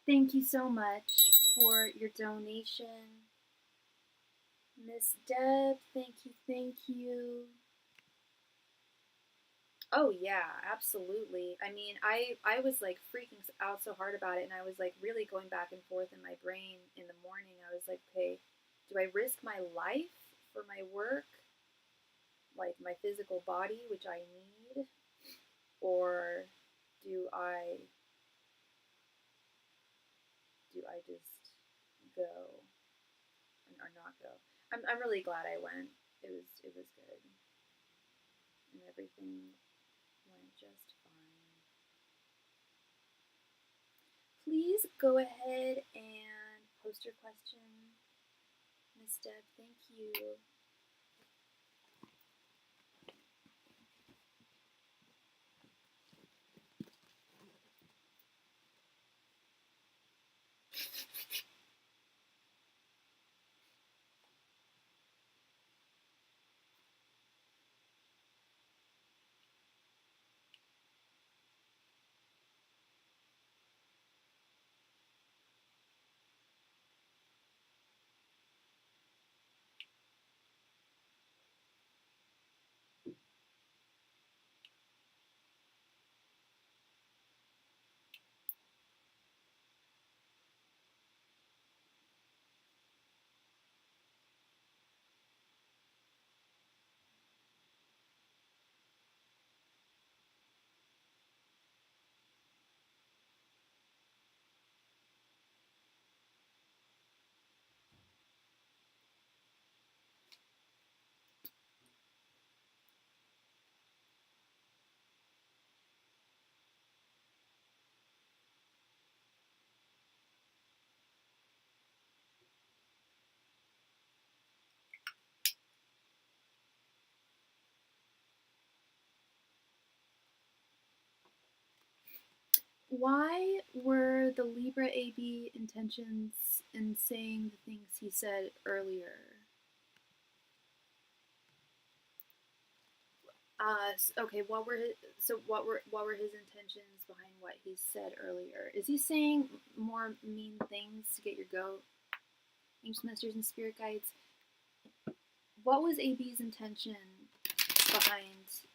Thank you so much for your donation. Miss Deb, thank you, thank you. Oh yeah, absolutely. I mean, I was like freaking out so hard about it, and I was like really going back and forth in my brain in the morning. I was like, okay, do I risk my life for my work, like my physical body, which I need, or do I just go or not go? I'm really glad I went. It was good, and everything went just fine. Please go ahead and post your question, Miss Deb. Thank you. Why were the Libra AB intentions in saying the things he said earlier? Okay. What were his intentions behind what he said earlier? Is he saying more mean things to get your goat? Angels, masters, and spirit guides. What was AB's intention behind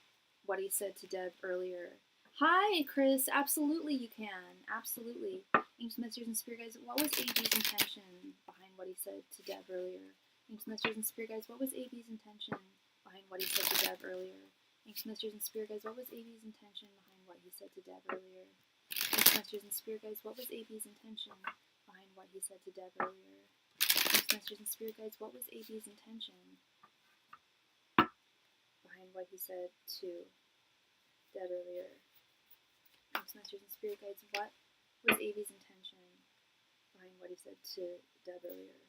what he said to Deb earlier? Hi, Chris. Absolutely, you can. Absolutely. Angels, masters, and spirit guides. What was AB's intention behind what he said to Deb earlier? Angels, masters, and spirit guides. What was AB's intention behind what he said to Deb earlier? Angels, masters, and spirit guides. What was AB's intention behind what he said to Deb earlier? Angels, masters, and spirit guides. What was AB's intention behind what he said to Deb earlier? Angels, masters, and spirit guides. What was AB's intention behind what he said to Deb earlier? Angels, masters, and spirit guides. What was AB's intention behind what he said to Deb earlier?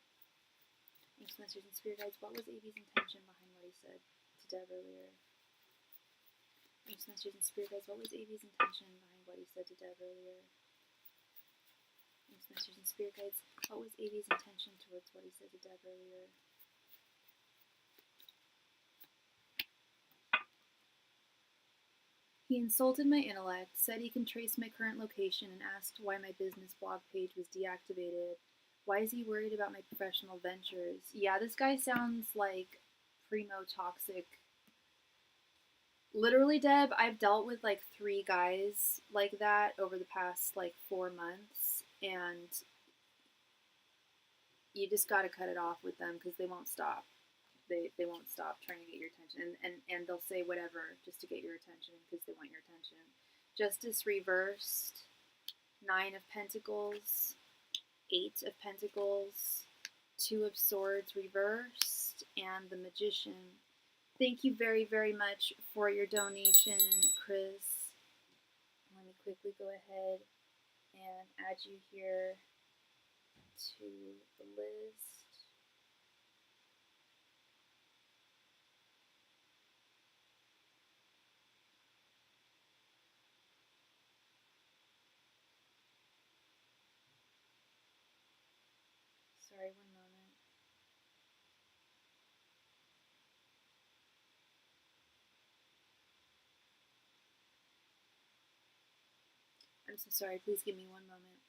Angels, masters, and spirit guides. What was AB's intention behind what he said to Deb earlier? Angels, masters, and spirit guides. What was AB's intention behind what he said to Deb earlier? Angels, masters, and spirit guides. What was AB's intention towards what he said to Deb earlier? He insulted my intellect, said he can trace my current location, and asked why my business blog page was deactivated. Why is he worried about my professional ventures? Yeah, this guy sounds like primo toxic. Literally, Deb, I've dealt with like 3 guys like that over the past like 4 months, and you just got to cut it off with them because they won't stop. They won't stop trying to get your attention, and they'll say whatever just to get your attention because they want your attention. Justice reversed, 9 of Pentacles, 8 of Pentacles, 2 of Swords reversed, and the Magician. Thank you very, very much for your donation, Chris. Let me quickly go ahead and add you here to the list. Sorry, one moment. I'm so sorry. Please give me one moment.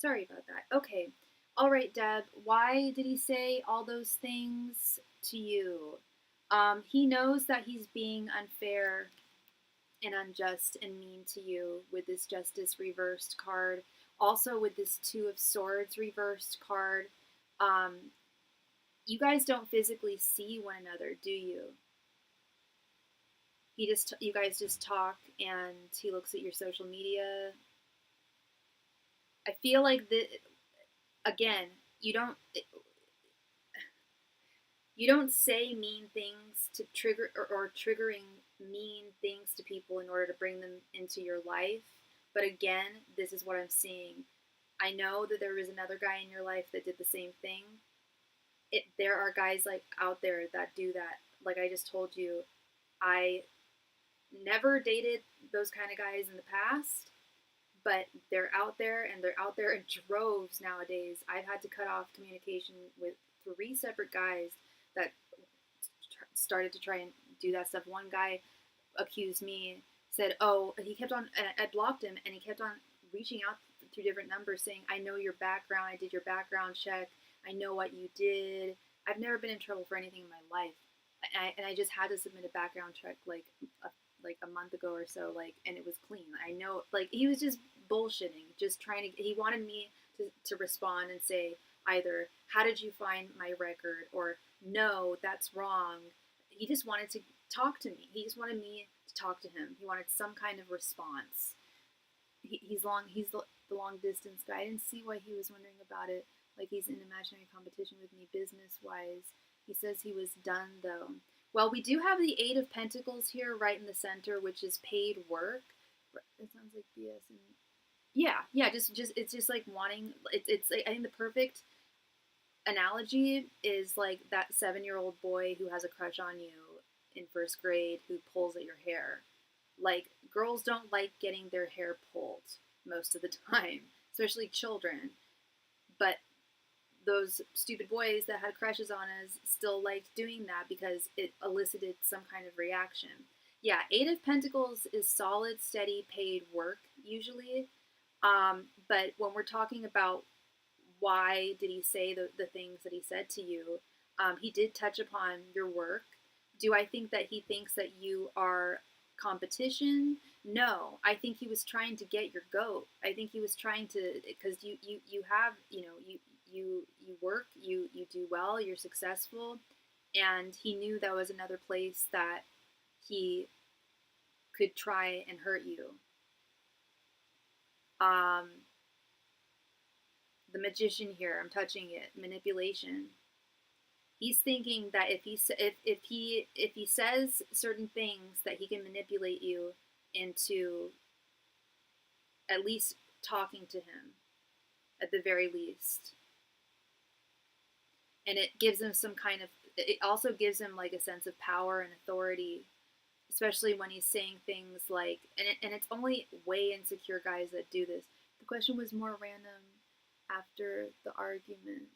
Sorry about that. Okay. All right, Deb. Why did he say all those things to you? He knows that he's being unfair and unjust and mean to you with this Justice reversed card. Also with this Two of Swords reversed card. You guys don't physically see one another, do you? You guys just talk, and he looks at your social media. I feel like again, you don't say mean things to trigger or triggering mean things to people in order to bring them into your life. But again, this is what I'm seeing. I know that there was another guy in your life that did the same thing. There are guys like out there that do that. Like I just told you, I never dated those kind of guys in the past, but they're out there, and they're out there in droves nowadays. I've had to cut off communication with 3 separate guys that started to try and do that stuff. One guy accused me, said, "Oh," he kept on, and I blocked him, and he kept on reaching out through different numbers saying, "I know your background, I did your background check, I know what you did." I've never been in trouble for anything in my life. And I just had to submit a background check like a month ago or so, like, and it was clean. I know, like, he was just bullshitting, just trying to, he wanted me to respond and say either, "How did you find my record?" or "No, that's wrong." He just wanted to talk to me. He just wanted me to talk to him. He wanted some kind of response. He's the long distance guy. I didn't see why he was wondering about it. Like he's in imaginary competition with me business wise. He says he was done though. Well, we do have the Eight of Pentacles here right in the center, which is paid work. It sounds like BS. And yeah, just it's just like wanting. It's like, I think the perfect analogy is like that 7-year-old boy who has a crush on you in first grade who pulls at your hair. Like, girls don't like getting their hair pulled most of the time, especially children. But those stupid boys that had crushes on us still liked doing that because it elicited some kind of reaction. Yeah, Eight of Pentacles is solid, steady, paid work usually. But when we're talking about why did he say the things that he said to you, he did touch upon your work. Do I think that he thinks that you are competition? No, I think he was trying to get your goat. I think he was trying to, because you have, you work, you do well, you're successful, and he knew that was another place that he could try and hurt you. The Magician here, I'm touching it, manipulation. He's thinking that if he says certain things, that he can manipulate you into at least talking to him, at the very least. And it gives him some kind of, it also gives him like a sense of power and authority, especially when he's saying things like, and it's only way insecure guys that do this. The question was more random after the argument.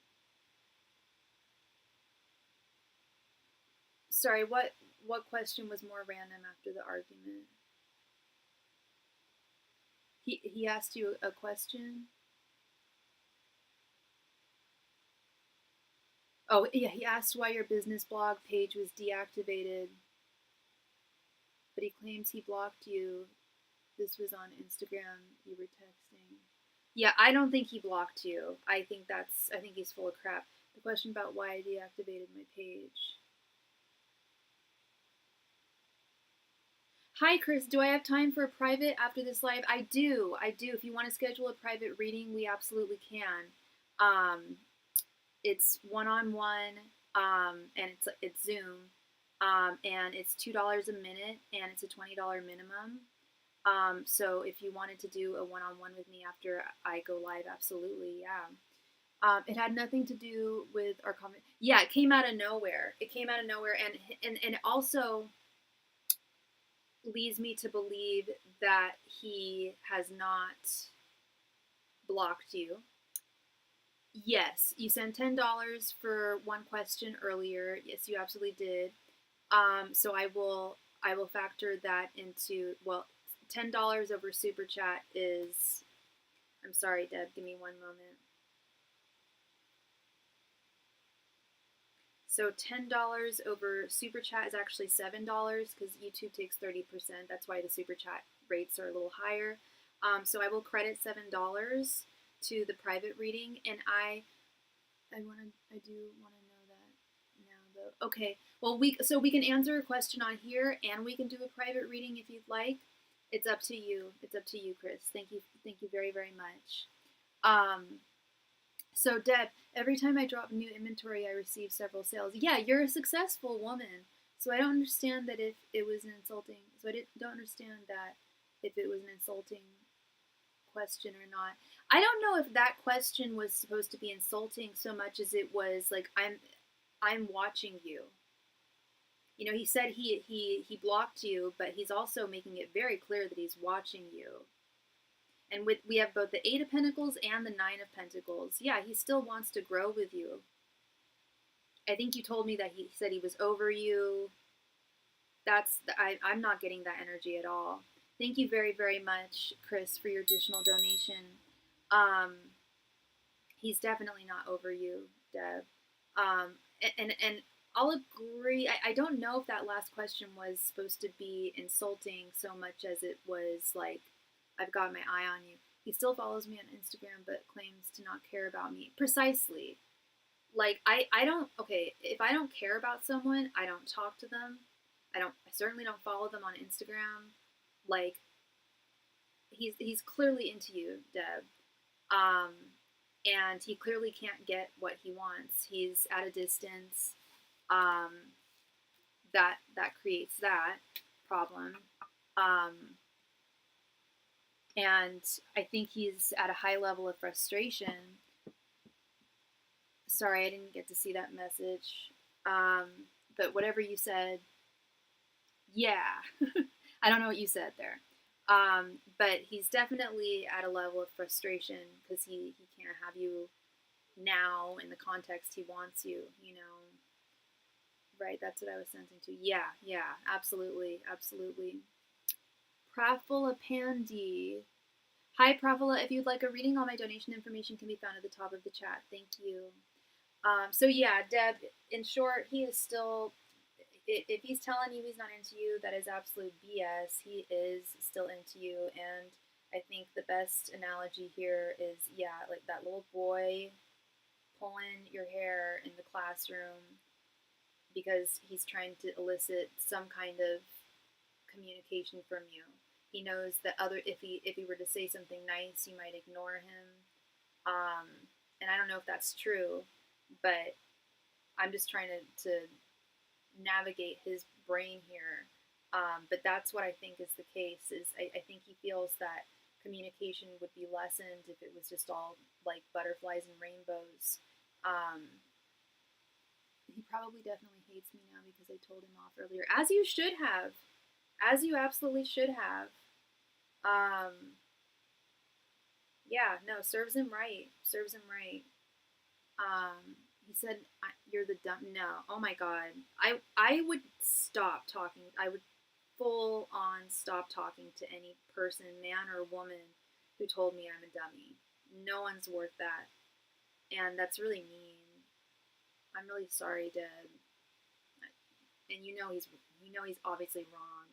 Sorry, what question was more random after the argument? He asked you a question? Oh, yeah, he asked why your business blog page was deactivated, but he claims he blocked you. This was on Instagram. You were texting. Yeah, I don't think he blocked you. I think he's full of crap. The question about why I deactivated my page. Hi, Chris. Do I have time for a private after this live? I do. If you want to schedule a private reading, we absolutely can. It's one-on-one, and it's Zoom, and it's $2 a minute, and it's a $20 minimum. So if you wanted to do a one-on-one with me after I go live, absolutely, yeah. It had nothing to do with our comment. Yeah, it came out of nowhere. And it also leads me to believe that he has not blocked you. Yes, you sent $10 for one question earlier. Yes, you absolutely did. So I will factor that into, well, $10 over SuperChat is I'm sorry, Deb. Give me one moment. So $10 over Super Chat is actually $7 because YouTube takes 30%. That's why the Super Chat rates are a little higher. So I will credit $7 to the private reading, and I do want to know that now though. Okay, well we can answer a question on here, and we can do a private reading if you'd like. It's up to you. It's up to you, Chris. Thank you very, very much. So Deb, every time I drop new inventory, I receive several sales. Yeah, you're a successful woman. So I don't understand that if it was an insulting. So don't understand that if it was an insulting question or not. I don't know if that question was supposed to be insulting so much as it was like I'm watching you. You know, he said he blocked you, but he's also making it very clear that he's watching you. And we have both the Eight of Pentacles and the Nine of Pentacles. Yeah, he still wants to grow with you. I think you told me that he said he was over you. I'm not getting that energy at all. Thank you very, very much, Chris, for your additional donation. He's definitely not over you, Deb. And I'll agree. I don't know if that last question was supposed to be insulting so much as it was like, I've got my eye on you. He still follows me on Instagram but claims to not care about me. Precisely. Like I don't okay, if I don't care about someone, I don't talk to them. I certainly don't follow them on Instagram. Like he's clearly into you, Deb. And he clearly can't get what he wants. He's at a distance. That creates that problem. And I think he's at a high level of frustration. Sorry, I didn't get to see that message. But whatever you said, yeah. I don't know what you said there. But he's definitely at a level of frustration because he can't have you now in the context he wants you, you know. Right, that's what I was sensing too. Yeah, absolutely. Prafula Pandy. Hi, Prafula. If you'd like a reading, all my donation information can be found at the top of the chat. Thank you. So yeah, Deb, in short, he is still, if he's telling you he's not into you, that is absolute BS. He is still into you, and I think the best analogy here is, yeah, like that little boy pulling your hair in the classroom because he's trying to elicit some kind of communication from you. He knows that if he were to say something nice, you might ignore him. And I don't know if that's true, but I'm just trying to navigate his brain here. But that's what I think is the case. I think he feels that communication would be lessened if it was just all like butterflies and rainbows. He probably definitely hates me now because I told him off earlier, as you should have, as you absolutely should have. Yeah, no, serves him right. He said, "You're the dumb." No, oh my god, I would stop talking. I would full on stop talking to any person, man or woman, who told me I'm a dummy. No one's worth that, and that's really mean. I'm really sorry, Deb. And you know he's obviously wrong.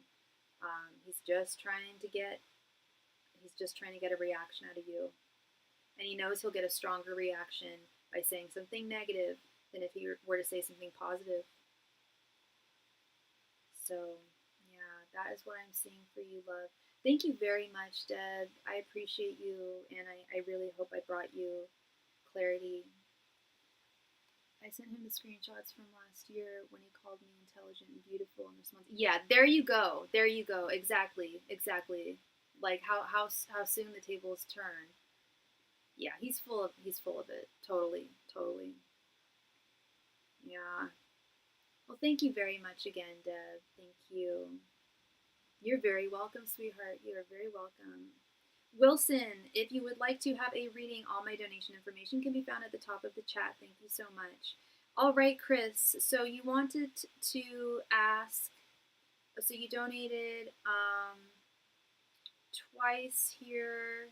He's just trying to get a reaction out of you, and he knows he'll get a stronger reaction by saying something negative than if he were to say something positive. So yeah, that is what I'm seeing for you, love. Thank you very much, Deb. I appreciate you, and I really hope I brought you clarity. I sent him the screenshots from last year when he called me intelligent and beautiful in response. Yeah, there you go. Exactly. Like how soon the tables turn. Yeah, he's full of it. Totally. Yeah. Well, thank you very much again, Deb. Thank you. You're very welcome, sweetheart. You are very welcome. Wilson, if you would like to have a reading, all my donation information can be found at the top of the chat. Thank you so much. All right, Chris. So you wanted to ask. So you donated twice here.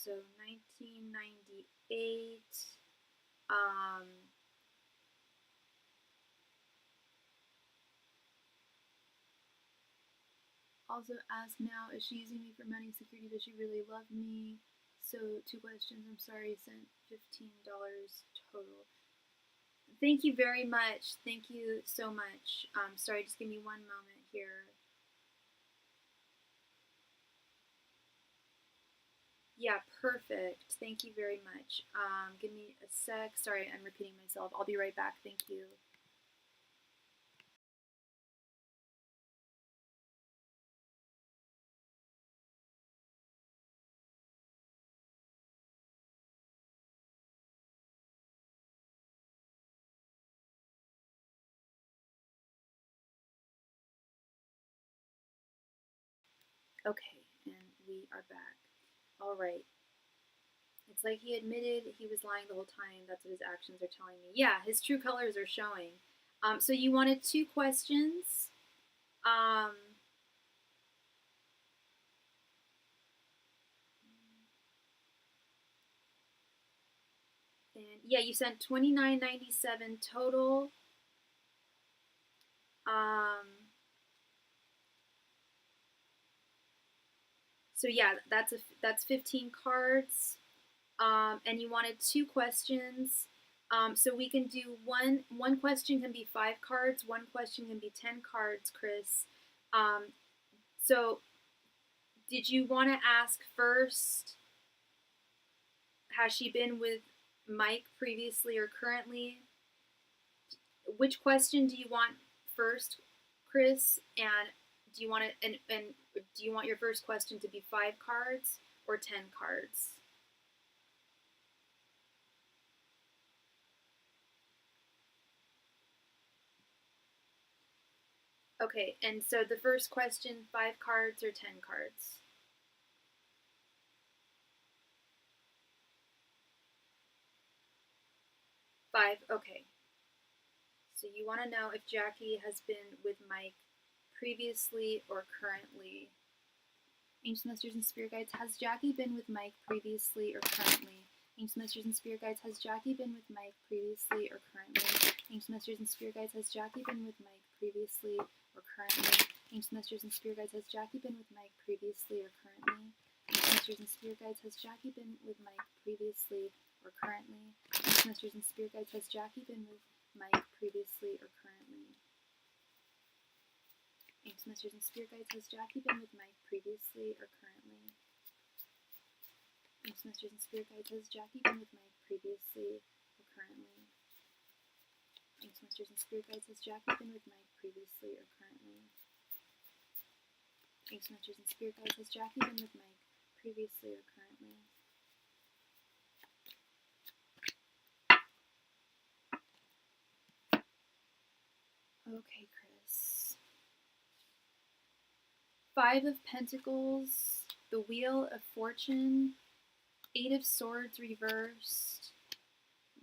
So 1998. Also ask now, is she using me for money security? Does she really love me? So 2 questions. I'm sorry, sent $15 total. Thank you very much. Thank you so much. Sorry, just give me one moment here. Yeah, perfect. Thank you very much. Give me a sec. Sorry, I'm repeating myself. I'll be right back. Thank you. Okay, and we are back. All right. It's like he admitted he was lying the whole time. That's what his actions are telling me. Yeah, his true colors are showing. So you wanted 2 questions. And yeah, you sent $29.97 total. So yeah, that's 15 cards. And you wanted 2 questions. So we can do one question can be 5 cards, one question can be 10 cards, Chris. So did you want to ask first, has she been with Mike previously or currently? Which question do you want first, Chris? And do you want it and do you want your first question to be 5 cards or 10 cards? Okay, and so the first question, 5 cards or 10 cards? 5, okay. So you want to know if Jackie has been with Mike previously or currently. Ancient Masters and Spirit Guides, has Jackie been with Mike previously or currently? Ancient Masters and Spirit Guides, has Jackie been with Mike previously or currently? Ancient Masters and Spirit Guides, has Jackie been with Mike previously or currently? Ancient Masters and Spirit Guides, has Jackie been with Mike previously or currently? Ancient Masters and Spirit Guides, has Jackie been with Mike previously or currently? Ancient Masters and Spirit Guides, has Jackie been with Mike previously or currently? Ancient Masters and Spirit Guides, has Jackie been with Mike previously or currently? Ancient Masters and Spirit Guides, has Jackie been with Mike previously or currently? Ancient Masters and Spirit Guides, has Jackie been with Mike previously or currently? Ancient Masters and Spirit Guides, has Jackie been with Mike previously or currently? Okay, Chris. 5 of Pentacles, the Wheel of Fortune, 8 of Swords reversed,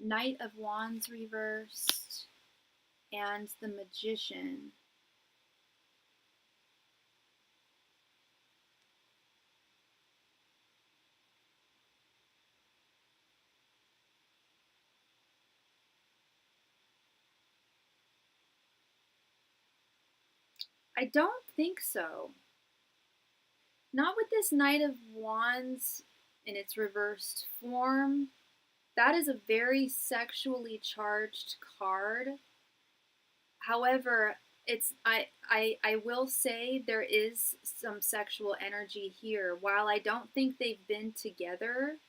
Knight of Wands reversed, and the Magician. I don't think so. Not with this Knight of Wands in its reversed form. That is a very sexually charged card. However, I will say there is some sexual energy here. While I don't think they've been together,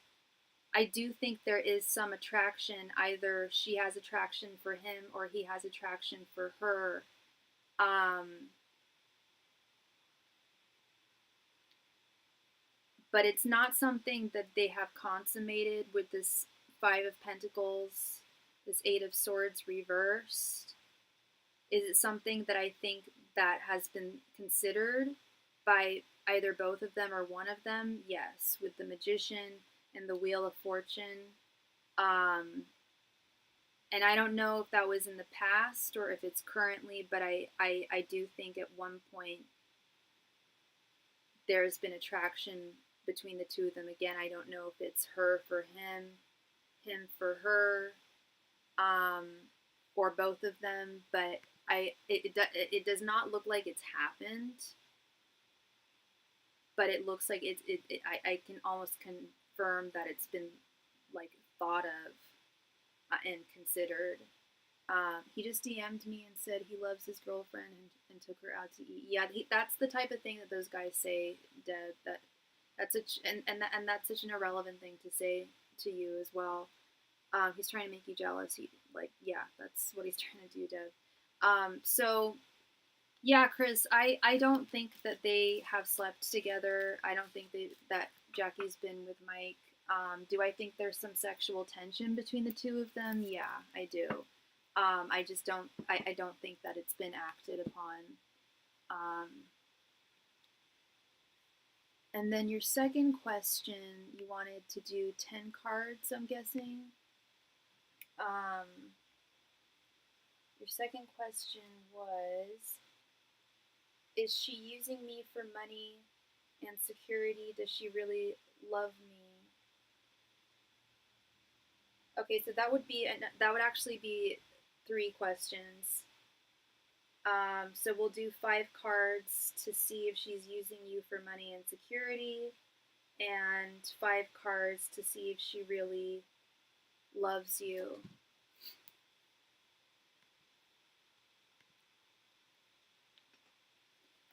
I do think there is some attraction. Either she has attraction for him or he has attraction for her. But it's not something that they have consummated with this 5 of Pentacles, this 8 of Swords reversed. Is it something that I think that has been considered by either both of them or one of them? Yes, with the Magician and the Wheel of Fortune. And I don't know if that was in the past or if it's currently, but I do think at one point there's been attraction between the two of them. Again, I don't know if it's her for him, him for her, or both of them, but it does not look like it's happened, but it looks like I can almost confirm that it's been like thought of and considered. He just DM'd me and said he loves his girlfriend and took her out to eat. Yeah, that's the type of thing that those guys say, Deb. That's such and that's such an irrelevant thing to say to you as well. He's trying to make you jealous. Yeah, that's what he's trying to do, Deb. So yeah, Chris, I don't think that they have slept together. I don't think that Jackie's been with Mike. Do I think there's some sexual tension between the two of them? Yeah, I do. I just don't. I don't think that it's been acted upon. And then your second question, you wanted to do 10 cards, I'm guessing. Your second question was, is she using me for money and security? Does she really love me? Okay, so that would actually be 3 questions. So we'll do 5 cards to see if she's using you for money and security, and 5 cards to see if she really loves you.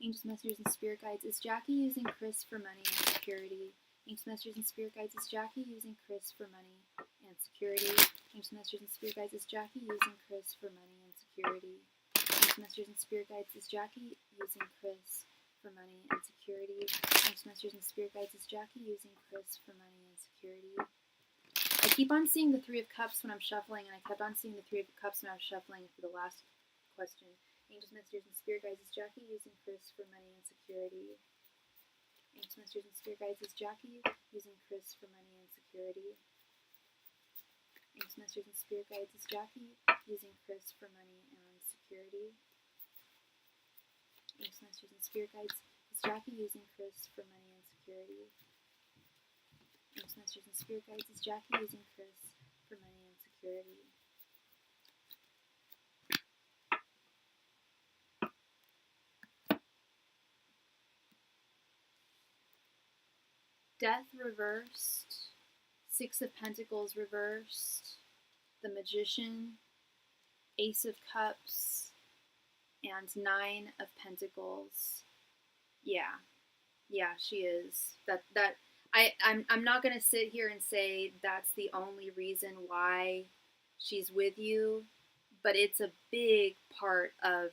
Angels, Messengers, and Spirit Guides, is Jackie using Chris for money and security? Angels, Messengers, and Spirit Guides, is Jackie using Chris for money and security? Angels, Messengers, and Spirit Guides, is Jackie using Chris for money and security? Angels, Messengers, and Spirit Guides, is Jackie using Chris for money and security? Angels, Messengers, and Spirit Guides, is Jackie using Chris for money and security? I keep on seeing the 3 of Cups when I'm shuffling, and I kept on seeing the 3 of Cups when I was shuffling for the last question. Angels, Messengers, and Spirit Guides, is Jackie using Chris for money and security? Angels, Messengers, and Spirit Guides, is Jackie using Chris for money and security? Angels, Messengers, and Spirit Guides, is Jackie using Chris for money and security? Angels, Messengers, and Spirit Guides, is Jackie using Chris for money and security? Angels, Messengers, and Spirit Guides, is Jackie using Chris for money and security? Death reversed, 6 of Pentacles reversed, the Magician, Ace of Cups, and 9 of Pentacles. Yeah, she is. I'm not gonna sit here and say that's the only reason why she's with you, but it's a big part of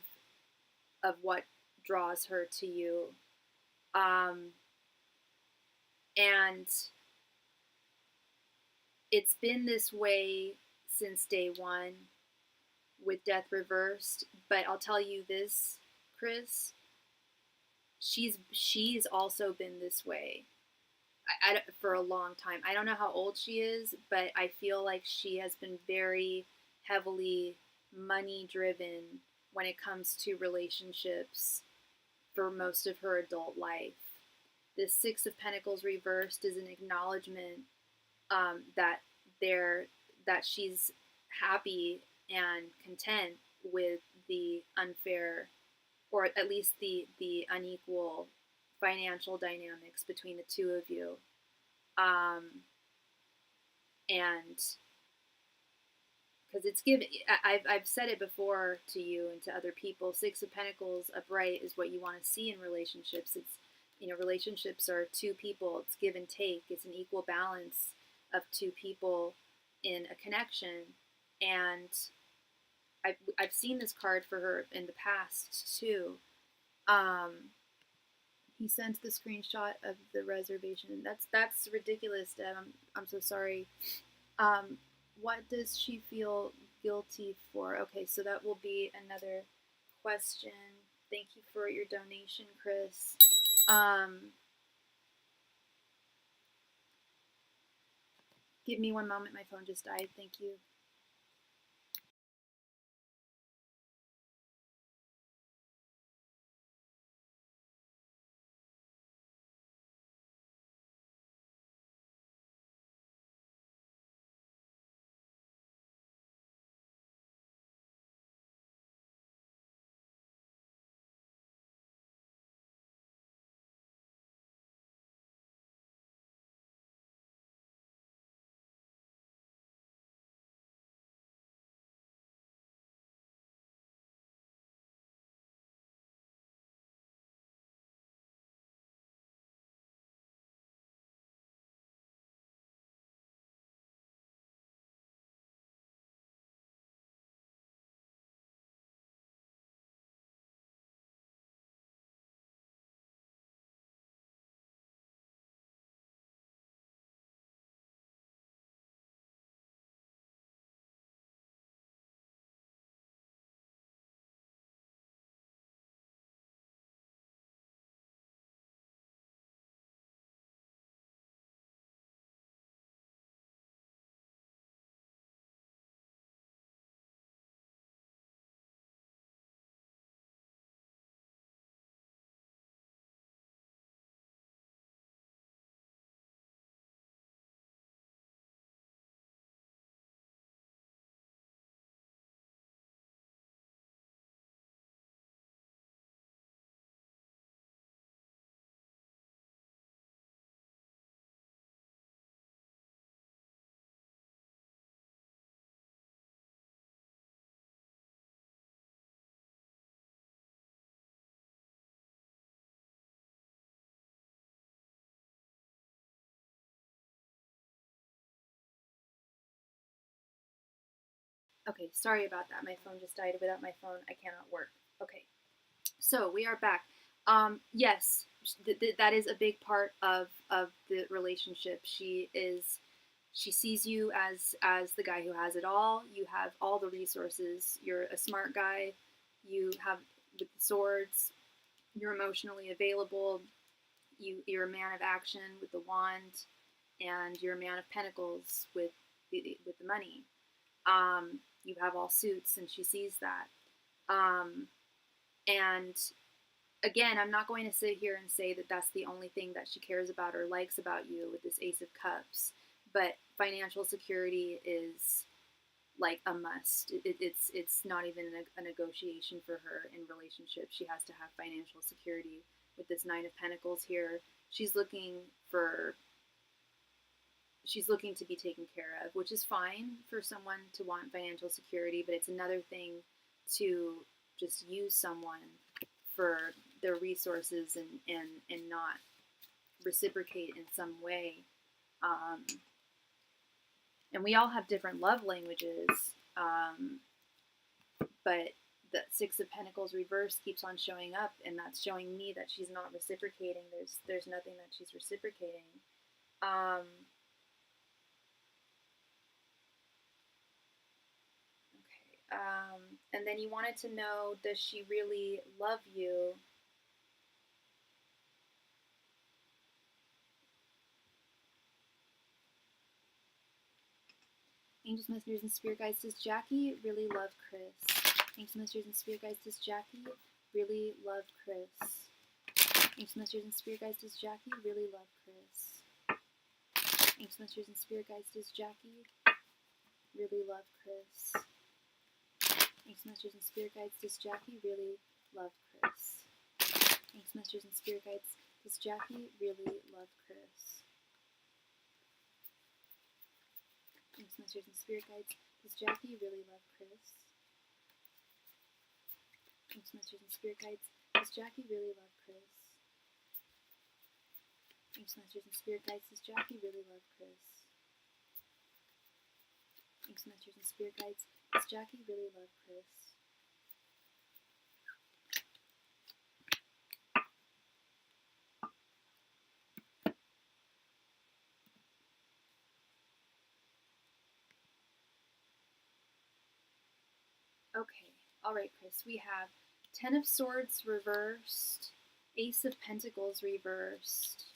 what draws her to you. And it's been this way since day one with Death reversed, but I'll tell you this, Chris, she's also been this way for a long time. I don't know how old she is, but I feel like she has been very heavily money driven when it comes to relationships for most of her adult life. This 6 of Pentacles reversed is an acknowledgement that she's happy and content with the unfair, or at least the unequal financial dynamics between the two of you. And because it's given, I've said it before to you and to other people, 6 of Pentacles upright is what you want to see in relationships. It's, relationships are 2 people. It's give and take. It's an equal balance of 2 people in a connection. And I've seen this card for her in the past too. He sent the screenshot of the reservation. That's ridiculous, Deb. I'm so sorry. What does she feel guilty for? Okay, so that will be another question. Thank you for your donation, Chris. Give me one moment. My phone just died. Thank you. Okay, sorry about that. My phone just died. Without my phone, I cannot work. Okay, so we are back. Yes, that is a big part of the relationship. She sees you as the guy who has it all. You have all the resources. You're a smart guy. You have with the swords. You're emotionally available. You're a man of action with the wand, and you're a man of pentacles with the money. You have all suits, and she sees that. And again, I'm not going to sit here and say that that's the only thing that she cares about or likes about you with this Ace of Cups, but financial security is like a must. It's not even a negotiation for her in relationships. She has to have financial security. With this Nine of Pentacles here, she's looking to be taken care of, which is fine for someone to want financial security, but it's another thing to just use someone for their resources and not reciprocate in some way. And we all have different love languages, but the Six of Pentacles reverse keeps on showing up, and that's showing me that she's not reciprocating. There's nothing that she's reciprocating. And then you wanted to know, does she really love you? Angels, messengers, and spirit guides, does Jackie really love Chris? Angels, messengers, and spirit guides, does Jackie really love Chris? Angels, messengers, and spirit guides, does Jackie really love Chris? Angels, messengers, and spirit guides, does Jackie really love Chris? Angels, messengers, and spirit guides, does Jackie really love Chris? Angels, messengers, and spirit guides, does Jackie really love Chris? Angels, messengers, and spirit guides, does Jackie really love Chris? Angels, messengers, and spirit guides, does Jackie really love Chris? Angels, messengers, and spirit guides, does Jackie really love Chris? Angels, messengers, and spirit guides, does Jackie really love Chris? Okay, alright, Chris, we have Ten of Swords reversed, Ace of Pentacles reversed,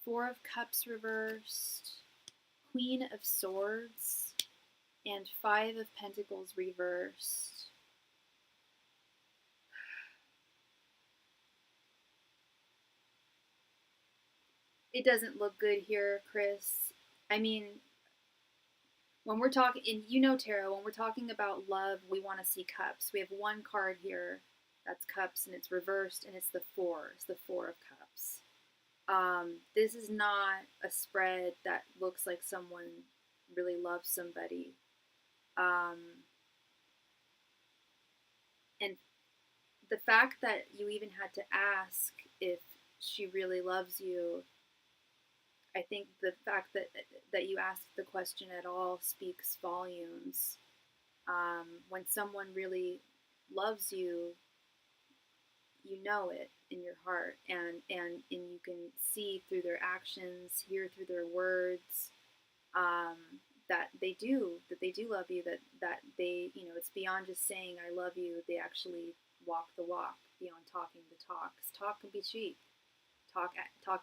Four of Cups reversed, Queen of Swords, and Five of Pentacles reversed. It doesn't look good here, Chris. I mean, when we're talking, and you know tarot, when we're talking about love, we want to see cups. We have one card here that's cups, and it's reversed, and it's the four. It's the Four of Cups. This is not a spread that looks like someone really loves somebody. And the fact that you even had to ask if she really loves you, I think the fact that you asked the question at all speaks volumes. When someone really loves you, you know it in your heart, and you can see through their actions, hear through their words, that they do love you. That they, it's beyond just saying I love you. They actually walk the walk beyond talking the talk. 'Cause talk can be cheap. Talk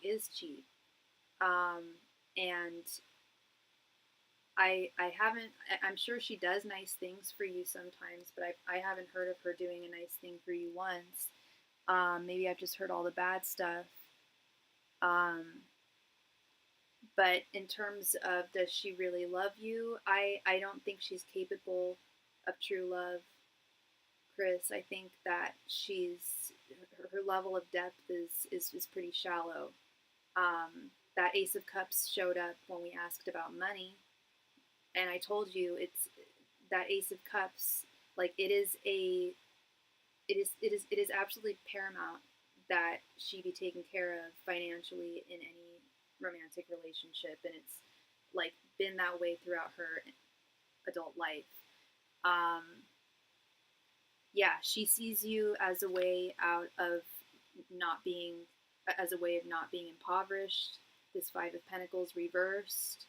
is cheap. And I haven't. I'm sure she does nice things for you sometimes, but I haven't heard of her doing a nice thing for you once. Maybe I've just heard all the bad stuff. But in terms of does she really love you, I don't think she's capable of true love, Chris. I think that her level of depth is pretty shallow. That Ace of Cups showed up when we asked about money, and I told you it's that Ace of Cups. Like it is absolutely paramount that she be taken care of financially in any romantic relationship, and it's like been that way throughout adult life. Yeah, she sees you as a way out of not being, as a way of not being impoverished. This Five of Pentacles reversed.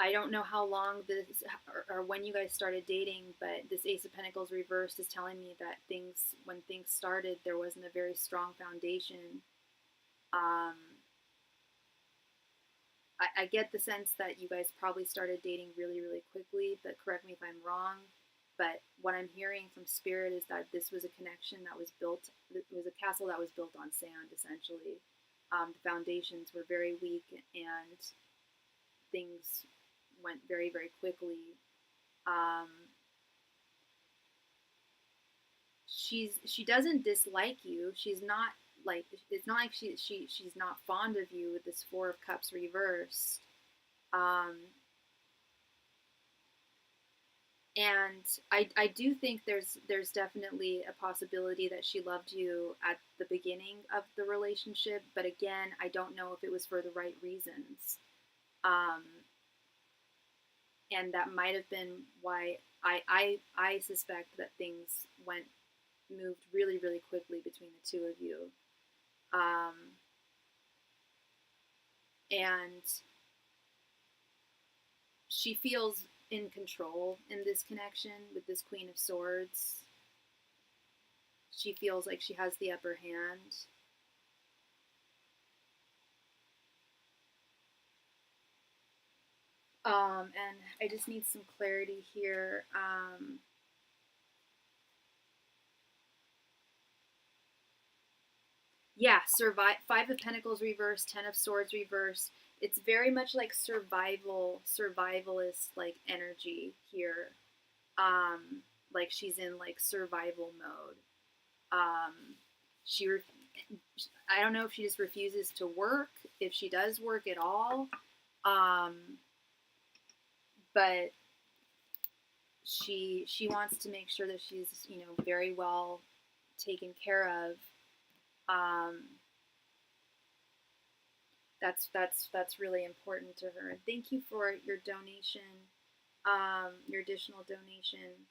I don't know how long this, or when you guys started dating, but this Ace of Pentacles reversed is telling me that things, when things started, there wasn't a very strong foundation. I get the sense that you guys probably started dating really, really quickly, but correct me if I'm wrong. But what I'm hearing from Spirit is that this was a connection that was built, it was a castle that was built on sand, essentially. The foundations were very weak and things went very, very quickly. She doesn't dislike you. She's not like, it's not like she's not fond of you with this Four of Cups reversed. And I do think there's definitely a possibility that she loved you at the beginning of the relationship, but again, I don't know if it was for the right reasons. And that might have been why I suspect that things moved really, really quickly between the two of you. And she feels in control in this connection with this Queen of Swords. She feels like she has the upper hand. And I just need some clarity here. Yeah, Five of Pentacles reversed, Ten of Swords reversed. It's very much like survivalist like energy here. Like she's in like survival mode. She, I don't know if she just refuses to work, if she does work at all. But she wants to make sure that she's, you know, very well taken care of. That's really important to her. And thank you for your donation, your additional donation.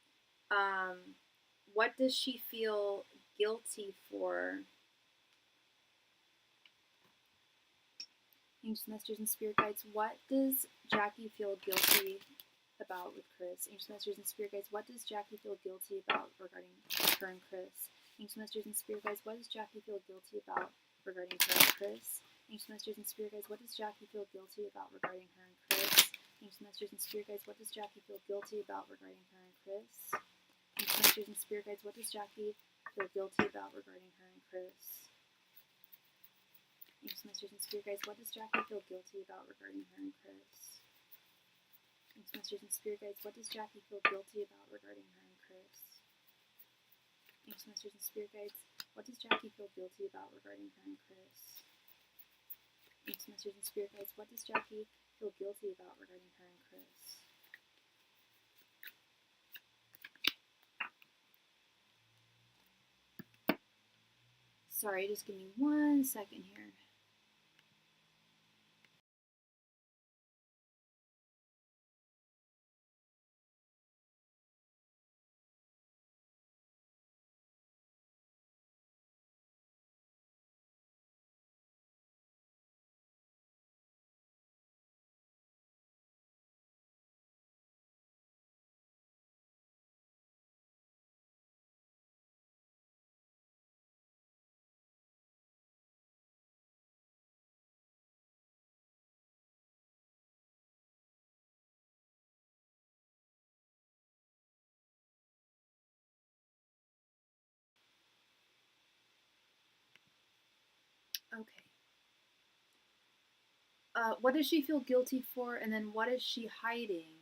What does she feel guilty for? Angels, messengers, and spirit guides. What does Jackie feel guilty about with Chris? Angels, messengers, and spirit guides. What does Jackie feel guilty about regarding her and Chris? Angels, messengers, and spirit guides. What does Jackie feel guilty about regarding her and Chris? Angels, messengers, and spirit guides. What does Jackie feel guilty about regarding her and Chris? Angels, messengers, and spirit guides. What does Jackie feel guilty about regarding her and Chris? Angels, messengers, and spirit guides. What does Jackie feel guilty about regarding her and Chris? Angels, messengers, and spirit guides. What does Jackie feel guilty about regarding her and Chris? Angels, messengers, and spirit guides. What does Jackie feel guilty about regarding her and Chris? Angels, messengers, and spirit guides. What does Jackie feel guilty about regarding her and Chris? Angels, messengers, and spirit guides. What does Jackie feel guilty about regarding her and Chris? Sorry, just give me 1 second here. Okay. What does she feel guilty for, and then what is she hiding?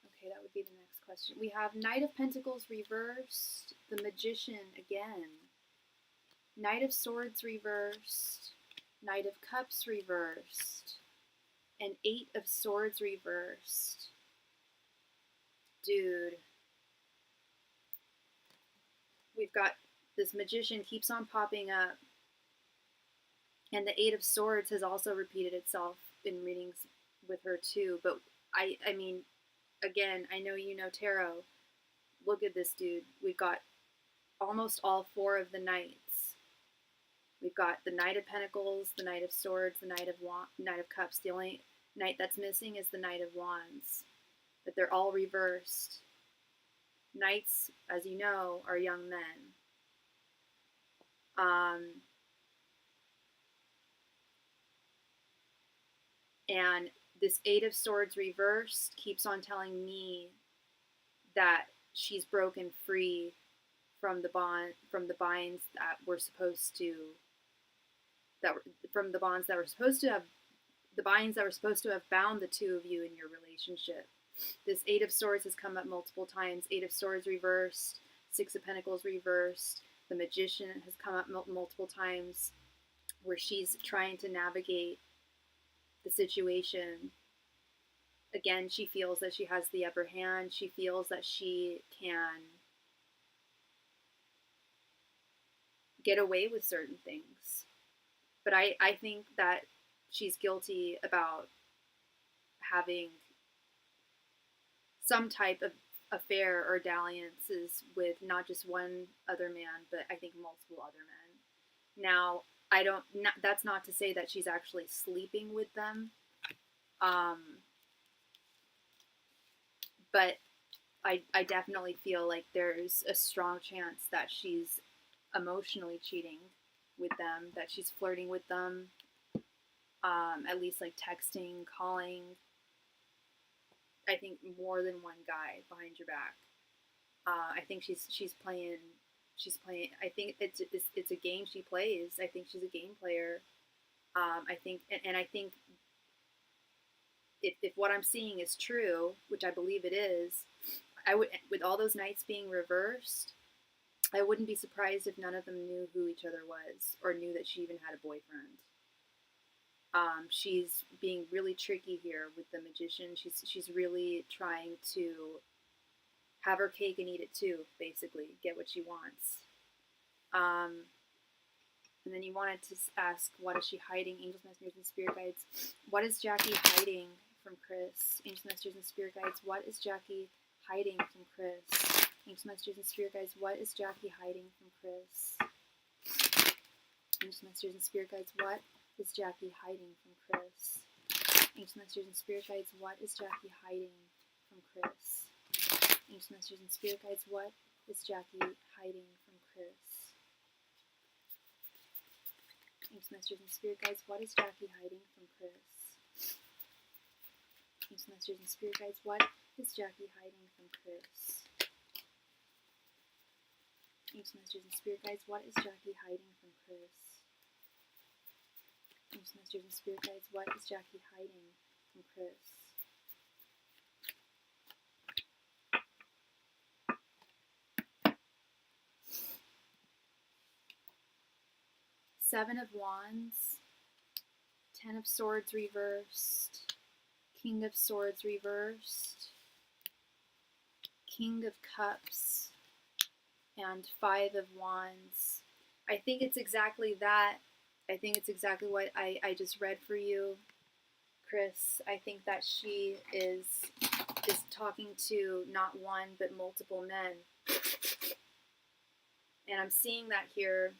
Okay, that would be the next question. We have Knight of Pentacles reversed, the Magician again, Knight of Swords reversed, Knight of Cups reversed, and Eight of Swords reversed. Dude. We've got this Magician keeps on popping up. And the Eight of Swords has also repeated itself in readings with her too, but I mean, again, I know you know tarot. Look at this dude. We've got almost all 4 of the knights. We've got the Knight of Pentacles, the Knight of Swords, the Knight of Cups. The only knight that's missing is the Knight of Wands. But they're all reversed. Knights, as you know, are young men. And this 8 of Swords reversed keeps on telling me that she's broken free from the binds that were supposed to from the bonds that were supposed to have the binds that were supposed to have bound the two of you in your relationship. This 8 of Swords has come up multiple times. 8 of Swords reversed, 6 of Pentacles reversed. The Magician has come up multiple times, where she's trying to navigate the situation. Again, she feels that she has the upper hand. She feels that she can get away with certain things. But I think that she's guilty about having some type of affair or dalliances with not just one other man, but I think multiple other men. Now, that's not to say that she's actually sleeping with them. But I definitely feel like there's a strong chance that she's emotionally cheating with them, that she's flirting with them, at least like texting, calling. I think more than one guy behind your back. I think she's playing. I think it's a game she plays. I think she's a game player. I think if what I'm seeing is true, which I believe it is, I would, with all those knights being reversed, I wouldn't be surprised if none of them knew who each other was or knew that she even had a boyfriend. She's being really tricky here with the Magician. She's really trying to have her cake and eat it too, basically, get what she wants. And then you wanted to ask, what is she hiding? Angels, messengers, and spirit guides. What is Jackie hiding from Chris? Angels, messengers, and spirit guides. What is Jackie hiding from Chris? Angels, messengers, and spirit guides. What is Jackie hiding from Chris? Angels, messengers, and spirit guides. What is Jackie hiding from Chris? Angels, messengers, and spirit guides. What is Jackie hiding from Chris? Angels, messengers, and spirit guides. What is Jackie hiding from Chris? Angels, messengers, and spirit guides. What is Jackie hiding from Chris? Angels, messengers, and spirit guides. What is Jackie hiding from Chris? Angels, messengers, and spirit guides. What is Jackie hiding from Chris? Angels, messengers, and spirit guides. What is Jackie hiding from Chris? 7 of Wands, 10 of Swords reversed, King of Swords reversed, King of Cups, and 5 of Wands. I think it's exactly that. I think it's exactly what I just read for you, Chris. I think that she is talking to not one but multiple men. And I'm seeing that here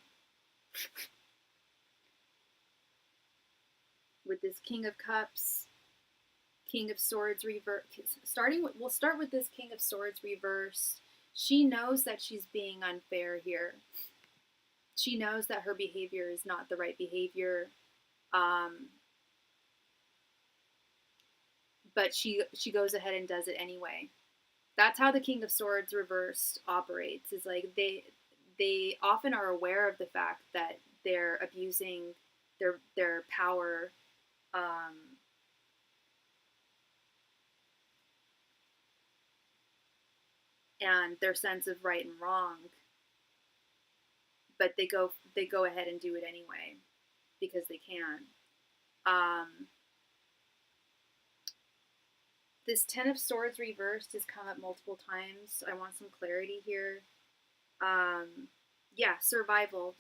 with this King of Cups, King of Swords reverse. We'll start with this King of Swords reversed. She knows that she's being unfair here. She knows that her behavior is not the right behavior. But she goes ahead and does it anyway. That's how the King of Swords reversed operates. Is like they often are aware of the fact that they're abusing their power. And their sense of right and wrong, but they go ahead and do it anyway because they can. This 10 of Swords reversed has come up multiple times. I want some clarity here. Yeah, survival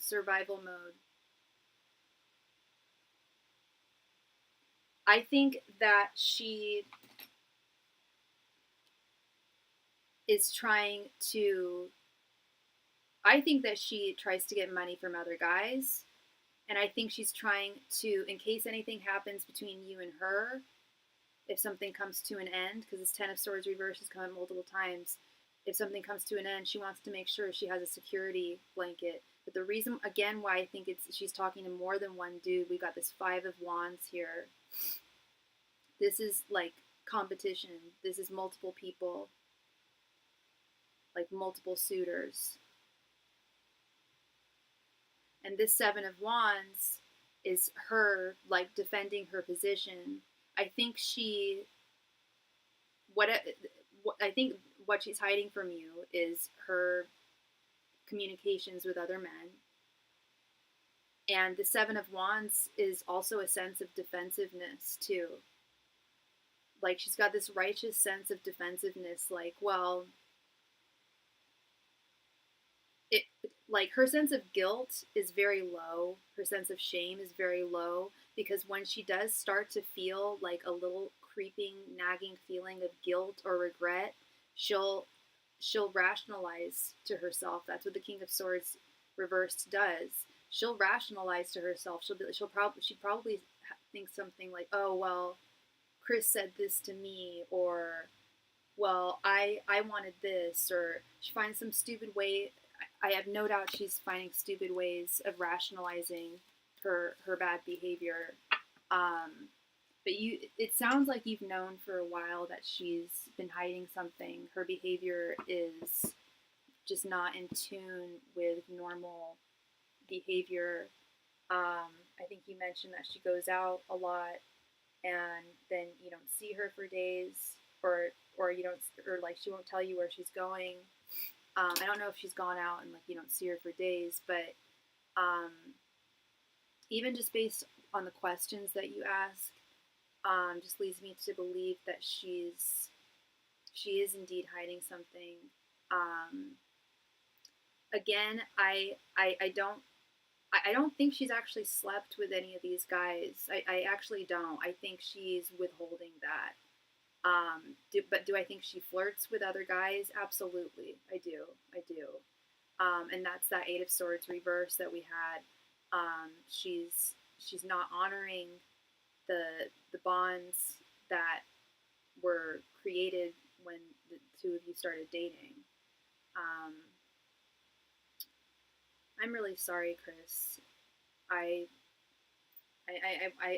mode. I think that she is trying to, I think that she tries to get money from other guys. And I think she's trying to, in case anything happens between you and her, if something comes to an end, because this Ten of Swords reverse has come up multiple times, if something comes to an end, she wants to make sure she has a security blanket. But the reason, again, why I think she's talking to more than one dude, we got this Five of Wands here. This is like competition. This is multiple people, like multiple suitors. And this Seven of Wands is her like defending her position. I think what I think what she's hiding from you is her communications with other men. And the Seven of Wands is also a sense of defensiveness too. Like she's got this righteous sense of defensiveness, like, well, it, like her sense of guilt is very low. Her sense of shame is very low, because when she does start to feel like a little creeping, nagging feeling of guilt or regret, she'll rationalize to herself. That's what the King of Swords reversed does. She'll rationalize to herself. She probably think something like, oh well, Chris said this to me, or well, I wanted this, or she finds some stupid way. I have no doubt she's finding stupid ways of rationalizing her bad behavior. But it sounds like you've known for a while that she's been hiding something. Her behavior is just not in tune with normal behavior. I think you mentioned that she goes out a lot, and then you don't see her for days, or you don't, or like she won't tell you where she's going. I don't know if she's gone out and like you don't see her for days, but even just based on the questions that you ask, just leads me to believe that she is indeed hiding something. Again, I don't think she's actually slept with any of these guys. I actually don't. I think she's withholding that. But do I think she flirts with other guys? Absolutely, I do. I do. And that's that Eight of Swords reverse that we had. She's not honoring the bonds that were created when the two of you started dating. I'm really sorry, Chris. I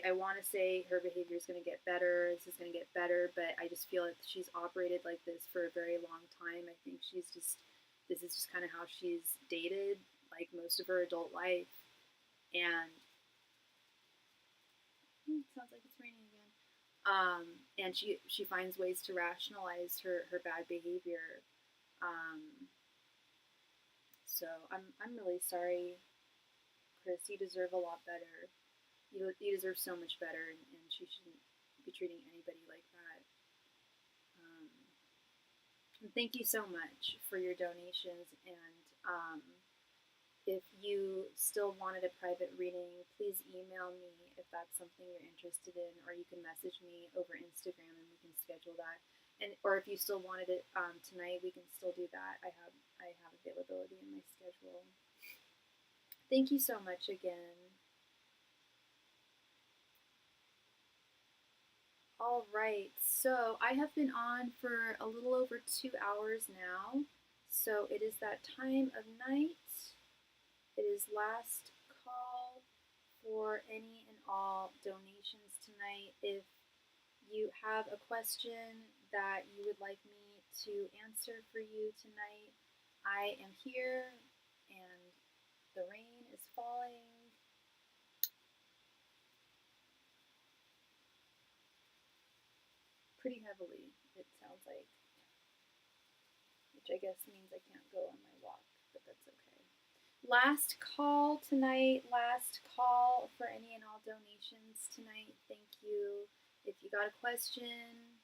I want to say her behavior is going to get better. This is going to get better, but I just feel like she's operated like this for a very long time. I think this is just kind of how she's dated like most of her adult life, and it sounds like it's raining again. And she finds ways to rationalize her bad behavior. So I'm really sorry, Chris. You deserve a lot better. You deserve so much better, and she shouldn't be treating anybody like that. And thank you so much for your donations. And if you still wanted a private reading, please email me if that's something you're interested in, or you can message me over Instagram and we can schedule that. And or if you still wanted it tonight, we can still do that. I have availability in my schedule. Thank you so much again. All right, so I have been on for a little over 2 hours now. So it is that time of night. It is last call for any and all donations tonight. If you have a question that you would like me to answer for you tonight, I am here, and the rain is falling. Pretty heavily, it sounds like, which I guess means I can't go on my walk, but that's okay. Last call tonight, last call for any and all donations tonight. Thank you. If you got a question,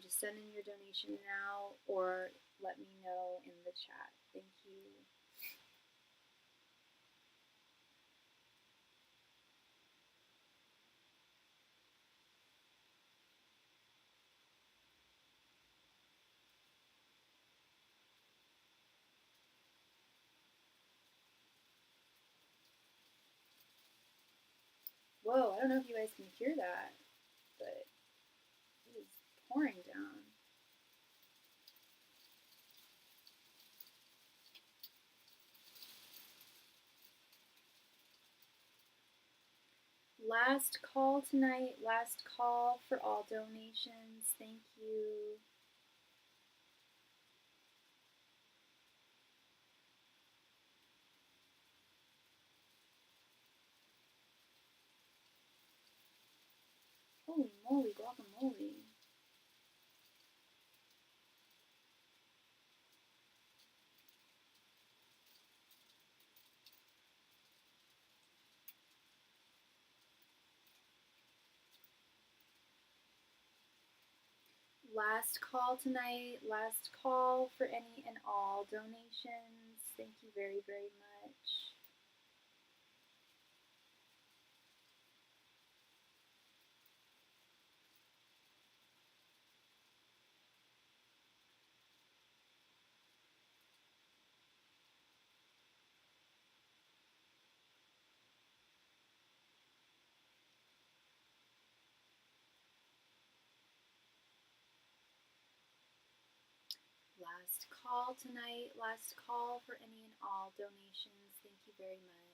just send in your donation now or let me know in the chat. Thank you. Whoa, I don't know if you guys can hear that, but it is pouring down. Last call tonight, last call for all donations. Thank you. Holy moly, guacamole. Last call tonight, last call for any and all donations. Thank you very, very much. Last call tonight, last call for any and all donations. Thank you very much.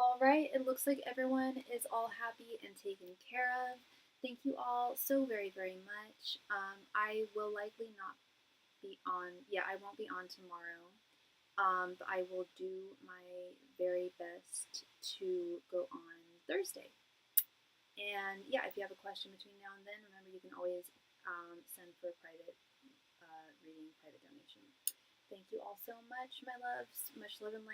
Alright, it looks like everyone is all happy and taken care of. Thank you all so very, very much. I will likely not be on, I won't be on tomorrow. But I will do my very best to go on Thursday. And yeah, if you have a question between now and then, remember you can always send for a private reading, private donation. Thank you all so much, my loves. Much love and light.